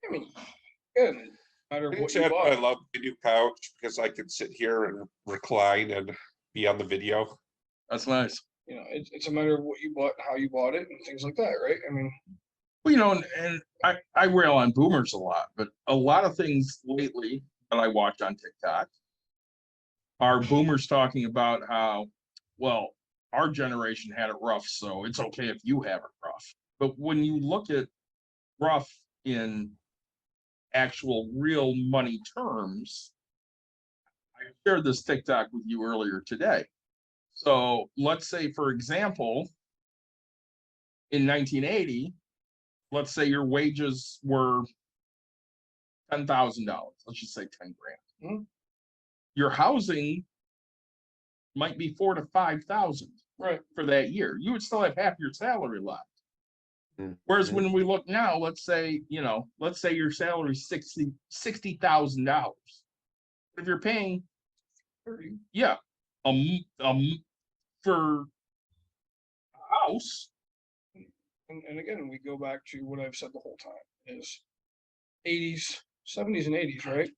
I mean, good. No matter what you Except I bought. love the new couch because I can sit here and recline and be on the video. That's nice. You know, it's a matter of what you bought, how you bought it, and things like that, right? I mean, Well, you know, and I rail on boomers a lot, but a lot of things lately that I watch on TikTok are boomers talking about how, well, our generation had it rough, so it's okay if you have it rough. But when you look at rough in actual real money terms, I shared this TikTok with you earlier today. So let's say, for example, in 1980, let's say your wages were $10,000. Let's just say 10 grand. Mhm. Your housing might be 4,000 to 5,000 right. for that year. You would still have half your salary left. Mhm. Whereas when we look now, let's say your salary is $60,000. If you're paying, yeah, for house. And again, we go back to what I've said the whole time is 80s, 70s and 80s, right?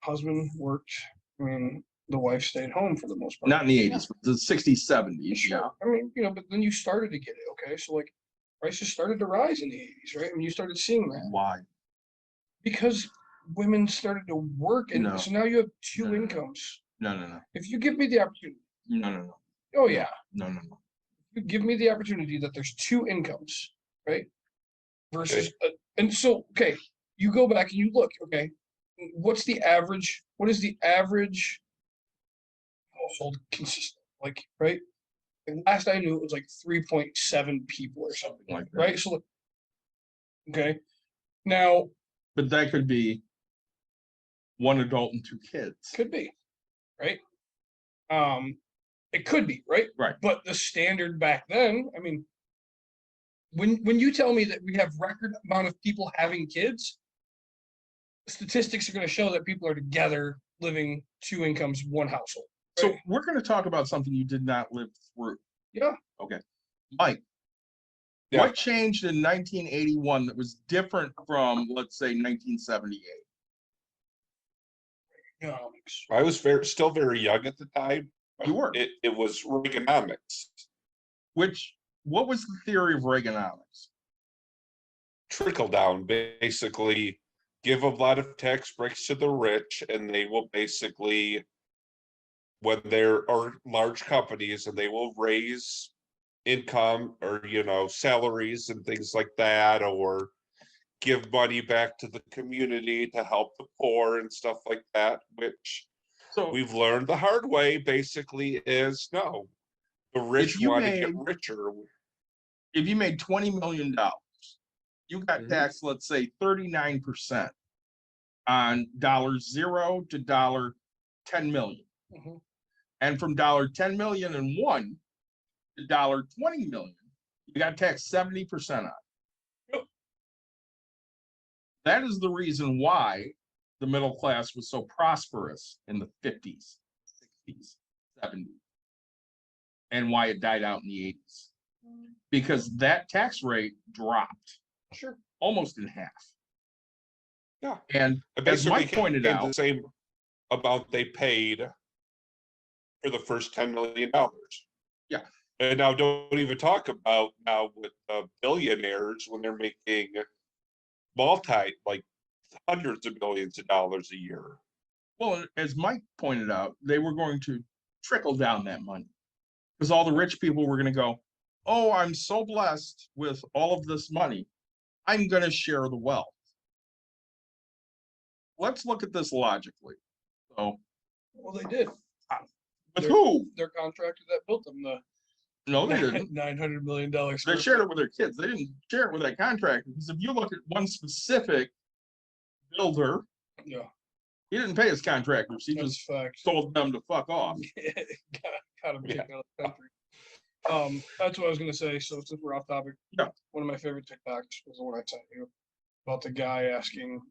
Husband worked, I mean, the wife stayed home for the most part. Not in the 80s, but the 60s, 70s. Sure. Yeah. I mean, but then you started to get it, okay? So like prices started to rise in the 80s, right? I mean, you started seeing that Why? because women started to work, and No. so now you have two No. incomes. No. If you give me the opportunity, No. oh yeah, No. you give me the opportunity that there's two incomes, right? Versus, and so, okay, you go back and you look, okay, what's the average? What is the average household consistent? Like, right? And last I knew, it was like 3.7 people or something, Like that. right? So, okay, now But that could be one adult and two kids. could be, right? It could be, right? Right. But the standard back then, I mean, when you tell me that we have record amount of people having kids, statistics are going to show that people are together living two incomes, one household. So right? we're going to talk about something you did not live through. Yeah. Okay. Mike, Yeah. what changed in 1981 that was different from, let's say, 1978? Economics. I was still very young at the time. You were. It was Reaganomics. What was the theory of Reaganomics? Trickle down, basically give a lot of tax breaks to the rich, and they will basically, when there are large companies, and they will raise income or salaries and things like that, or give money back to the community to help the poor and stuff like that, which So we've learned the hard way basically is no, the rich you want to get made- richer. if you made $20 million, you got Mhm. taxed, let's say, 39% on $0 to $10 million. Mhm. And from $10 million and one to $20 million, you got taxed 70% on. Yep. That is the reason why the middle class was so prosperous in the 50s, 60s, 70s, and why it died out in the 80s. Because that tax rate dropped Sure. almost in half. Yeah. And as Basically Mike pointed became out, the same amount they paid for the first $10 million. Yeah. And now don't even talk about now with billionaires when they're making like hundreds of millions of dollars a year. well, as Mike pointed out, they were going to trickle down that money because all the rich people were going to go, oh, I'm so blessed with all of this money. I'm going to share the wealth. Let's look at this logically. So, Well, they did. with They're- who? Their contractor that built them the No, they didn't. $900 million. They shared it with their kids. They didn't share it with that contractor. Because if you look at one specific builder, Yeah, he didn't pay his contractors. He that's just fact. told them to fuck off. Got him kicked out of the country. That's what I was gonna say. So since we're off topic, Yeah. one of my favorite TikToks was the one I sent you about the guy asking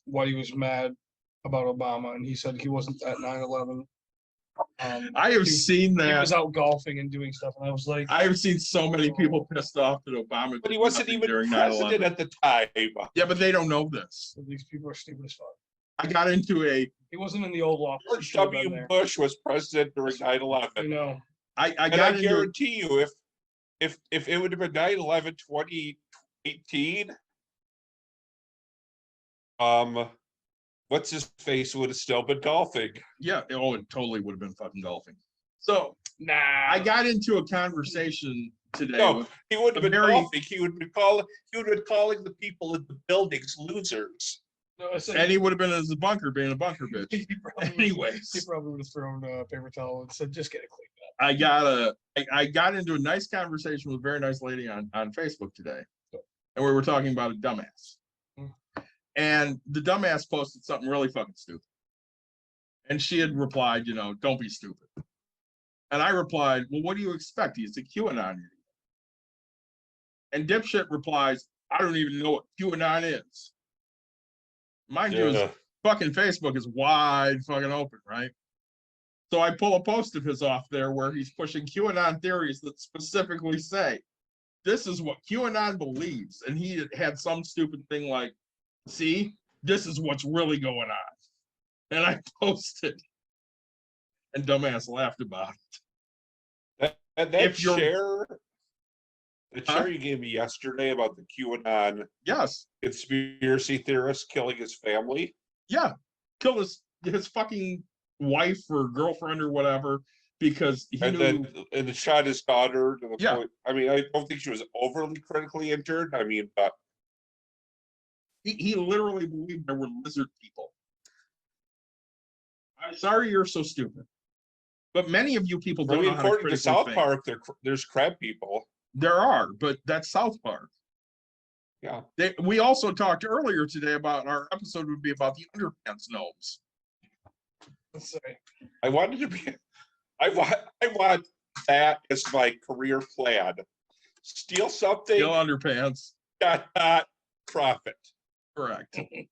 why he was mad about Obama, and he said he wasn't at 9/11. I have seen He that. was out golfing and doing stuff, and I was like, I have seen so many people pissed off that Obama. But he did wasn't nothing even during president 9/11. at the time. Yeah, but they don't know this. these people are stupid as fuck. I got into a. He wasn't in the Oval Office. He George should have been W. there. Bush was president during You 9/11. know, I And got I into. guarantee you, if it would have been 9/11 2018, what's his face would have still been golfing. Yeah. Oh, it totally would have been fucking golfing. So nah. I got into a conversation today. No, with- he wouldn't have a been very- golfing. He would have been calling the people in the buildings losers. No, I said and he would have been in his bunker, being a bunker bitch. he probably he Anyways, probably would have thrown a paper towel and said, "Just get it cleaned up." I got into a nice conversation with a very nice lady on Facebook today, and we were talking about a dumbass. Mm. And the dumbass posted something really fucking stupid. And she had replied, don't be stupid. And I replied, well, what do you expect? He's a QAnon idiot. And dipshit replies, I don't even know what QAnon is. Mind you, Yeah. fucking Facebook is wide fucking open, right? So I pull a post of his off there where he's pushing QAnon theories that specifically say, this is what QAnon believes. And he had some stupid thing like, see, this is what's really going on. And I posted, and dumbass laughed about it. And If that you're- share, the Huh? share you gave me yesterday about the QAnon Yes, conspiracy theorist killing his family. yeah, kill his fucking wife or girlfriend or whatever because he And knew. then shot his daughter to the Yeah. point. I mean, I don't think she was overly critically injured. I mean, but He literally believed there were lizard people. I'm sorry you're so stupid. But many of you people I don't mean, know how to according to critically South think. Park, there's crab people. There are, but that's South Park. Yeah. We also talked earlier today about our episode would be about the underpants gnomes. Let's say. I wanted to be. I want that as my career plan. Steal something, Still underpants. not profit. Correct. You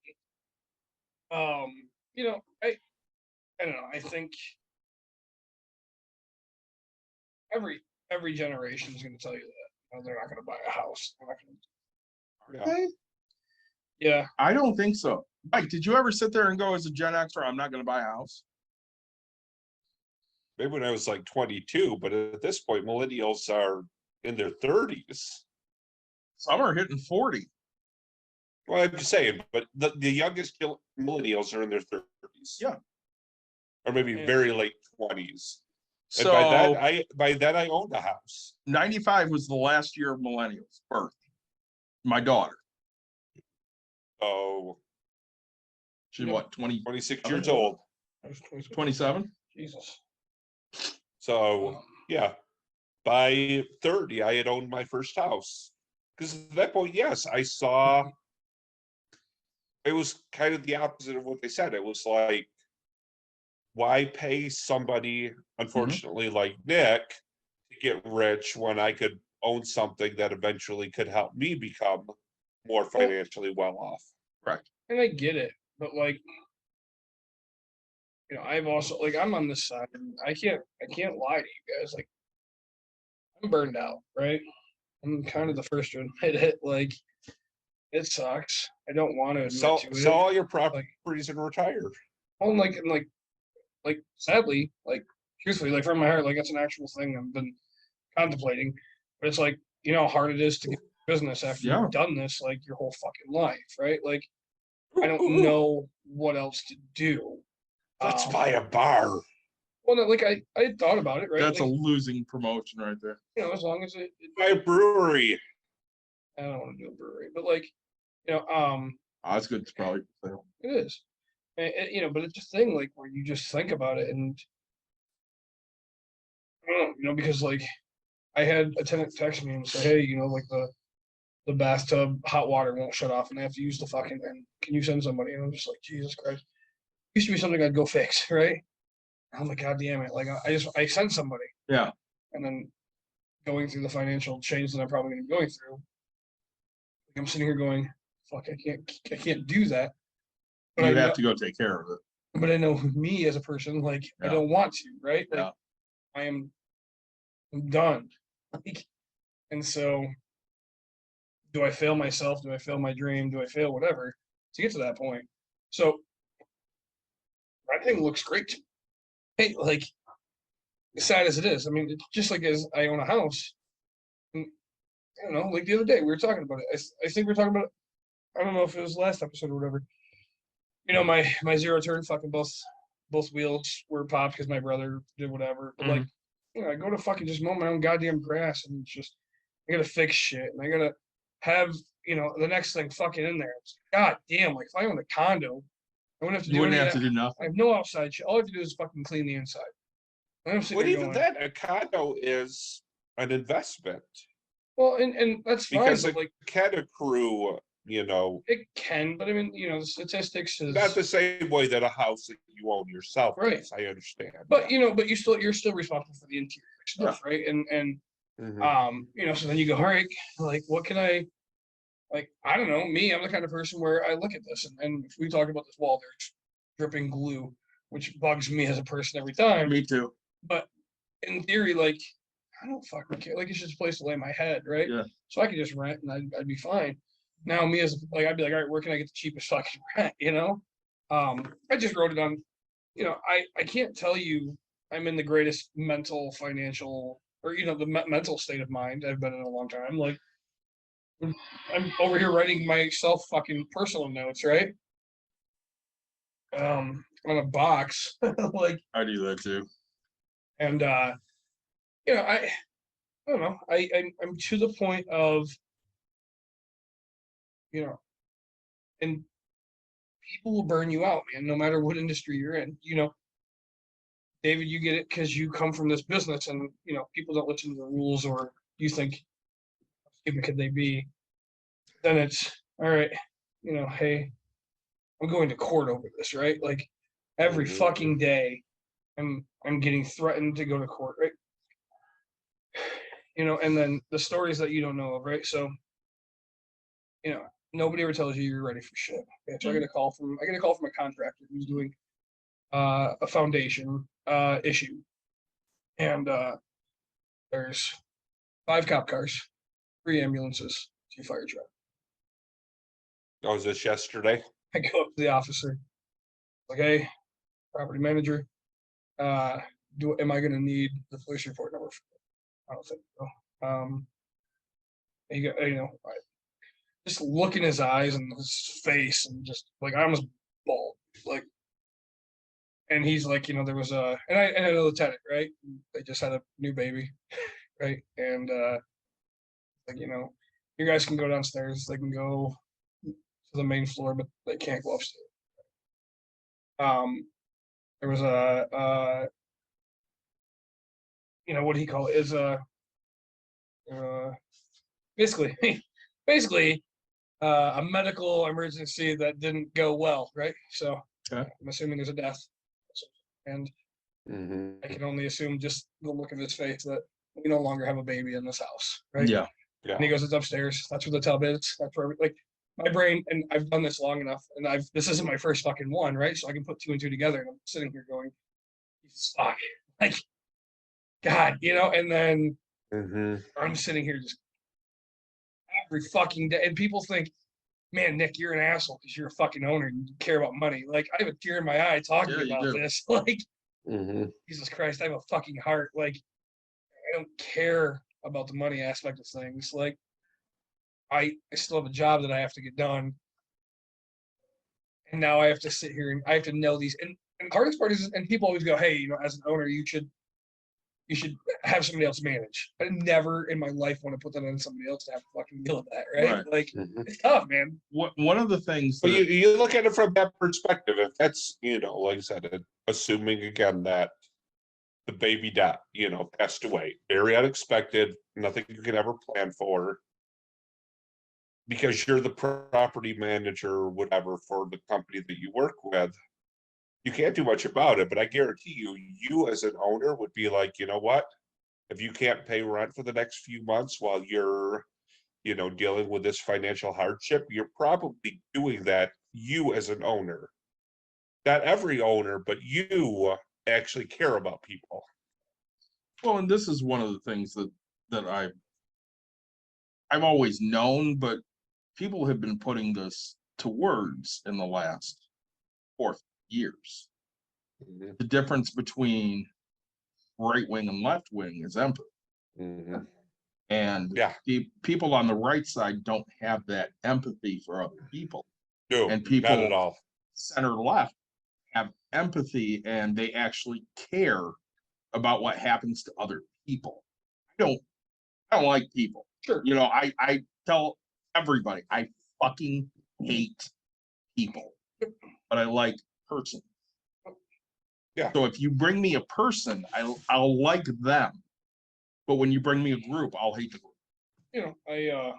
know, I don't know. I think every generation is going to tell you that they're not going to buy a house. They're not gonna, Yeah. Okay. yeah, I don't think so. Mike, did you ever sit there and go as a Gen Xer, I'm not going to buy a house? Maybe when I was like 22, but at this point, millennials are in their 30s. Some are hitting 40. Well, I'm just saying, but the youngest millennials are in their 30s. Yeah. Or maybe Yeah. very late 20s. And So by then I owned a house. 95 was the last year of millennials birth. My daughter. So She's Yeah. what, 20, 26 years old. I was 27. 27? Jesus. So yeah, by 30, I had owned my first house. Because at that point, yes, I saw it was kind of the opposite of what they said. It was like, why pay somebody, unfortunately, like Nick, to get rich when I could own something that eventually could help me become more financially well off? And I get it, but like, you know, I've also like I'm on this side, and I can't lie to you guys. Like, I'm burned out, right? I'm kind of the first to admit it. Like, it sucks. I don't want to admit Sell to sell it. all your properties and retire. Oh, and like sadly, like truthfully, like from my heart, like that's an actual thing I've been contemplating. But it's like, you know how hard it is to get business after Yeah. you've done this like your whole fucking life, right? Like, I don't know what else to do. Let's Um, buy a bar. Well, no, like I had thought about it, right? That's a like, losing promotion right there. you know, as long as Buy a brewery. I don't want to do a brewery, but like, you know, Osgood's probably for sale. it is, you know, but it's a thing like where you just think about it, and I don't know, you know, because like I had a tenant text me and say, hey, you know, like the bathtub hot water won't shut off, and I have to use the fucking. And can you send somebody? And I'm just like, Jesus Christ. Used to be something I'd go fix, right? I'm like, God damn it! Like I sent somebody. Yeah. And then going through the financial change that I'm probably going to be going through, like I'm sitting here going, "Fuck, I can't do that." But You I have know, to go take care of it. but I know me as a person, like I Yeah. don't want to, right? Like Yeah. I'm done. Like, and so, do I fail myself? Do I fail my dream? Do I fail whatever to get to that point? So, everything looks great to me. Hey, like, as sad as it is, I mean, it's just like as I own a house. And, I don't know, like the other day we were talking about it. I think we were talking about it. I don't know if it was last episode or whatever. You know, my zero turn fucking both wheels were popped because my brother did whatever. But like, you know, I go to fucking just mow my own goddamn grass, and it's just I gotta fix shit, and I gotta have, you know, the next thing fucking in there. It's, God damn, like if I owned a condo, I wouldn't have to You do wouldn't any have of to that. do I nothing. have no outside shit. All I have to do is fucking clean the inside. And I'm sitting But there even going, then, a condo is an investment well, and that's fine, because but it like can accrue, you know, it can, but I mean, you know, the statistics is not the same way that a house that you own yourself Right. is. I understand. but you know, but you're still responsible for the interior stuff, right? And Mhm. you know, so then you go, all right, like what can I like, I don't know, me, I'm the kind of person where I look at this and if we talk about this wall, there's dripping glue. which bugs me as a person every time. Me too. But in theory, like, I don't fucking care. Like, it's just a place to lay my head, right? Yeah. So I could just rent and I'd be fine. Now, me as like, I'd be like, all right, where can I get the cheapest fucking rent? You know, I just wrote it on. You know, I can't tell you I'm in the greatest mental, financial, or the mental state of mind I've been in a long time. Like, I'm over here writing myself fucking personal notes, right? On a box, like, I do that too. and I don't know. I'm to the point of, and people will burn you out, man, no matter what industry you're in. David, you get it because you come from this business, and people don't listen to the rules, or you think, stupid could they be? Then it's all right. Hey, I'm going to court over this, right? Like every fucking day, I'm getting threatened to go to court, right? And then the stories that you don't know of, right? So, nobody ever tells you you're ready for shit. Okay, so I get a call from a contractor who's doing a foundation issue, and there's 5 cop cars, 3 ambulances, 2 fire trucks. Oh, was this yesterday? I go up to the officer, like, hey, property manager, am I going to need the police report number? I don't think so. Just look in his eyes and his face, and just like I almost bawled, like. And he's like, there was and I know the tenant, right? They just had a new baby, right? And like, you guys can go downstairs. They can go to the main floor, but they can't go upstairs. There was what do you call it? Is basically a medical emergency that didn't go well, right? So Okay. I'm assuming there's a death, and I can only assume just the look of his face that we no longer have a baby in this house, right? Yeah. Yeah. And he goes, it's upstairs. That's where the tub is. That's where, like, my brain, and I've done this long enough, and this isn't my first fucking one, right? So I can put 2 and 2 together, and I'm sitting here going, fuck, like, God, and then I'm sitting here just every fucking day, and people think, man, Nick, you're an asshole because you're a fucking owner and you care about money. Like, I have a tear in my eye talking about this. Like, Jesus Christ, I have a fucking heart. Like, I don't care about the money aspect of things. Like, I still have a job that I have to get done. And now I have to sit here and I have to know these. And the hardest part is, and people always go, hey, as an owner, you should have somebody else manage. I never in my life want to put that on somebody else to have to fucking deal with that, right? Like, it's tough, man. One of the things But that, you look at it from that perspective. If that's, like I said, assuming again that the baby died, passed away, very unexpected, nothing you could ever plan for, because you're the property manager or whatever for the company that you work with, you can't do much about it. But I guarantee you as an owner would be like, you know what? If you can't pay rent for the next few months while you're, dealing with this financial hardship, you're probably doing that, you as an owner. Not every owner, but you actually care about people. well, and this is one of the things that I've always known, but people have been putting this to words in the last 4 years. The difference between right wing and left wing is empathy. And the people on the right side don't have that empathy for other people. No, And people not at all. center left have empathy, and they actually care about what happens to other people. I don't like people. Sure. I tell everybody I fucking hate people, but I like persons. Yeah. So if you bring me a person, I'll like them. But when you bring me a group, I'll hate the group.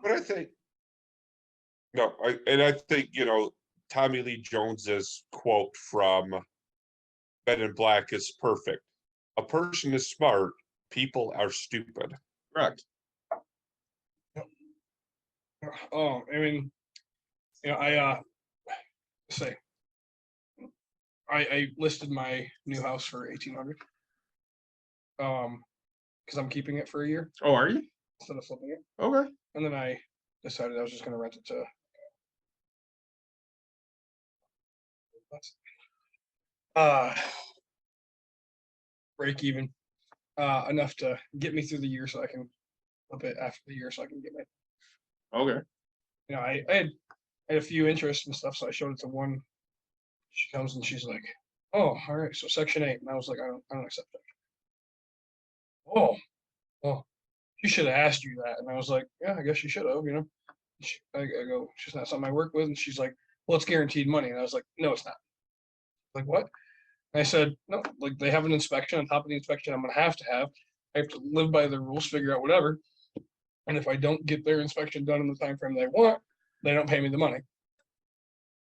But I think, I think, Tommy Lee Jones's quote from Men in Black is perfect. A person is smart, people are stupid. Correct. Oh, I mean, say I listed my new house for 1,800. Because I'm keeping it for a year Oh, are you? instead of flipping it. Okay. And then I decided I was just gonna rent it to uh break even. Enough to get me through the year so I can flip it after the year so I can get my Okay. I had a few interests and stuff, so I showed it to one. She comes and she's like, "Oh, all right, so Section 8." And I was like, I don't accept that. Oh, well, she should have asked you that. And I was like, yeah, I guess she should have, I go, she's not something I work with. And she's like, well, it's guaranteed money. And I was like, no, it's not. Like, what? And I said, no, like they have an inspection. On top of the inspection, I'm gonna have to have. I have to live by the rules, figure out whatever. And if I don't get their inspection done in the time frame they want, they don't pay me the money.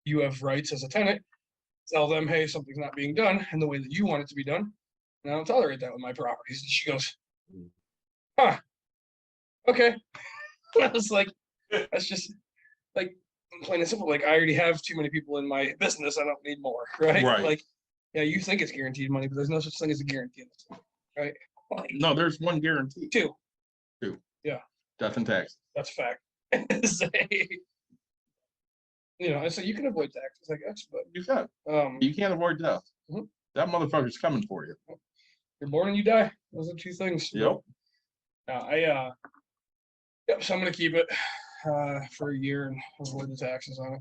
You have rights as a tenant. Tell them, hey, something's not being done in the way that you want it to be done. And I don't tolerate that with my properties. And she goes, huh, okay. I was like, that's just like plain and simple. Like I already have too many people in my business. I don't need more, right? Right. Like, yeah, you think it's guaranteed money, but there's no such thing as a guarantee, right? Like, No, there's one guarantee. two. Death and tax. That's a fact. Say, and so you can avoid taxes, I guess, but You can. um, You can't avoid death. Mhm. That motherfucker's coming for you. you're born and you die. Those are two things. Yep. Yep. So I'm gonna keep it for a year and avoid the taxes on it.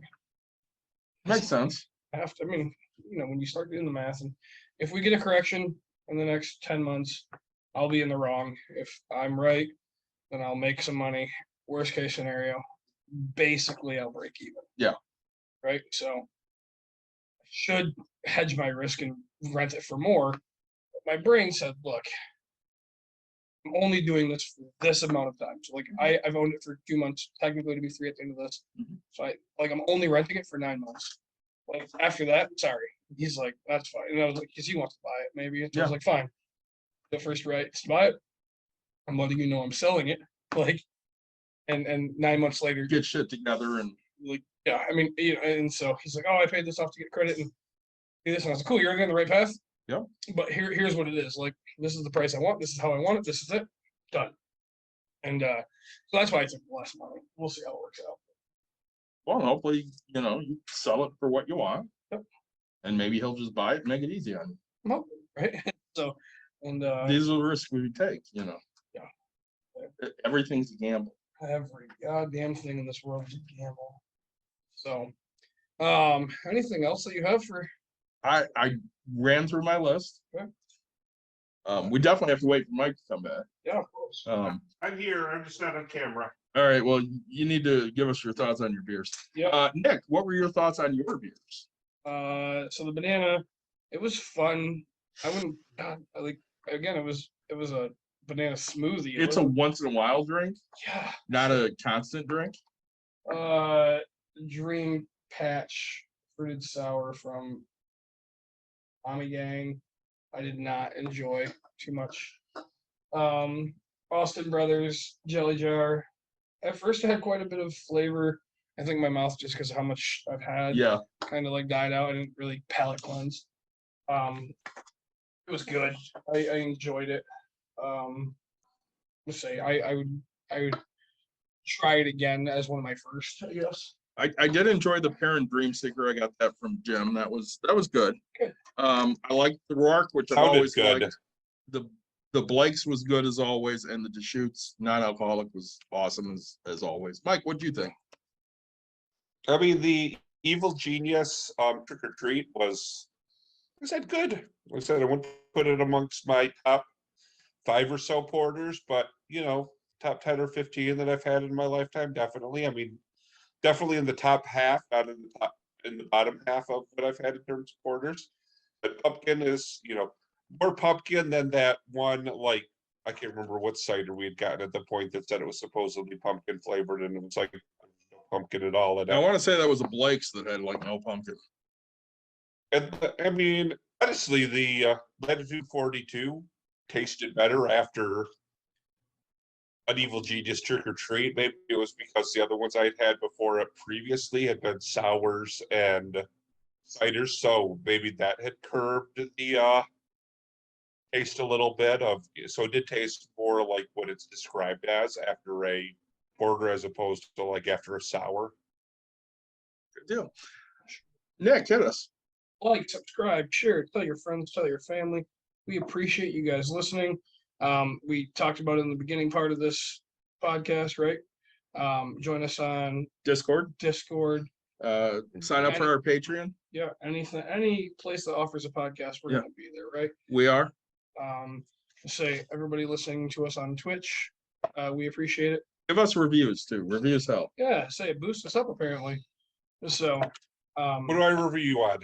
Makes sense. I have to. I mean, when you start doing the math, and if we get a correction in the next 10 months, I'll be in the wrong. If I'm right, then I'll make some money. Worst case scenario, basically I'll break even. Yeah. Right. So I should hedge my risk and rent it for more. But my brain said, look, I'm only doing this for this amount of time. So like I've owned it for 2 months, technically to be 3 at the end of this. Mhm. So I'm only renting it for 9 months. Like after that, sorry. He's like, that's fine. And I was like, because he wants to buy it, maybe. And so I was Yeah. like, fine. The first right to buy it. I'm letting you know I'm selling it. Like, and 9 months later, Get shit together and like, yeah, I mean, and so he's like, oh, I paid this off to get credit and do this. And I was like, cool, you're on the right path. Yep. But here's what it is. Like, this is the price I want. This is how I want it. This is it. Done. And so that's why I took less money. We'll see how it works out. well, hopefully, you sell it for what you want. Yep. And maybe he'll just buy it and make it easy on you. I'm hoping, right? So, and These are the risks we take, Yeah. Everything's a gamble. every goddamn thing in this world is a gamble. So, anything else that you have for? I ran through my list. Okay. We definitely have to wait for Mike to come back. Yeah, of course. I'm here, I'm just not on camera. All right, well, you need to give us your thoughts on your beers. Yeah. Nick, what were your thoughts on your beers? So the banana, it was fun. I wouldn't like again. It was a banana smoothie. It It's a wasn't- once in a while drink, yeah. not a constant drink. Dream Patch fruited sour from Tommy Gang. I did not enjoy too much. Austin Brothers Jelly Jar. At first, it had quite a bit of flavor. I think my mouth, just because of how much I've had, Yeah, kind of like died out. I didn't really palate cleanse. It was good. I enjoyed it. Let's say I would try it again as one of my first, I guess. I did enjoy the Parent Dream Seeker. I got that from Jim. That was good. Good. I liked the Rourke, which I've Sounded always good. liked. The Blake's was good as always, and the Deschutes non-alcoholic was awesome as always. Mike, what do you think? I mean, the Evil Genius Trick or Treat was that good. Like I said, I wouldn't put it amongst my top 5 or so porters, but top 10 or 15 that I've had in my lifetime, definitely. I mean, definitely in the top half, not in the bottom half of what I've had in terms of porters. But pumpkin is, more pumpkin than that one, like, I can't remember what cider we had gotten at the point that said it was supposedly pumpkin flavored, and it was like no pumpkin at all. And I want to say that was a Blake's that had like no pumpkin. I mean, honestly, the Latitude 42 tasted better after an Evil Genius Trick or Treat. Maybe it was because the other ones I'd had before it previously had been sours and ciders, so maybe that had curbed the taste a little bit of, so it did taste more like what it's described as after a porter as opposed to like after a sour. Good deal. Nick, hit us. Like, subscribe, share, tell your friends, tell your family. We appreciate you guys listening. We talked about it in the beginning part of this podcast, right? Join us on Discord. Sign up for our Patreon. Yeah, anything, any place that offers a podcast, we're Yeah. gonna be there, right? We are. Say everybody listening to us on Twitch, we appreciate it. Give us reviews too. Reviews help. Yeah, say it boosts us up apparently. So, What do I review you on?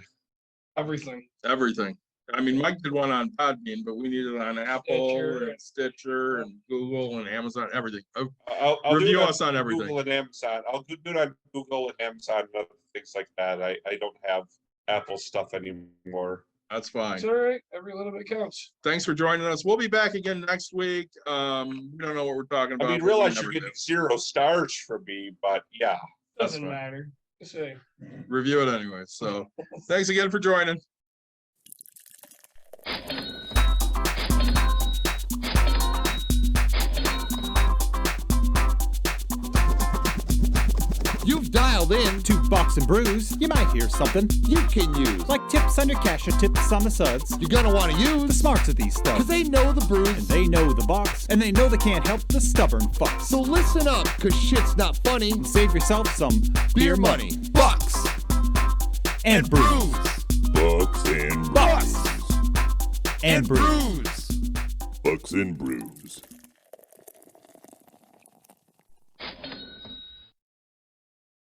everything. Everything. I mean, Mike did one on Podbean, but we need it on Apple Stitcher. and Stitcher and Google and Amazon, everything. I'll do Review it us on everything. Google and Amazon. I'll do it on Google and Amazon and other things like that. I don't have Apple stuff anymore. That's fine. It's all right. Every little bit counts. Thanks for joining us. We'll be back again next week. We don't know what we're talking about. I mean, but we realize never you're getting do. 0 stars from me, but yeah. That's Doesn't fine. matter. Say. Review it anyway. So thanks again for joining. You've dialed in To Bucks and Brews, you might hear something you can use. like tips on your cash or tips on the suds. You're gonna want to The use smarts of these because studs. they know the And brews. they know the Bucks, and they know they can't help the stubborn fucks. So listen up, cause shit's not funny. Save yourself some beer money. Bucks And brews. Bucks and Bucks and brews. brews. Bucks and Brews.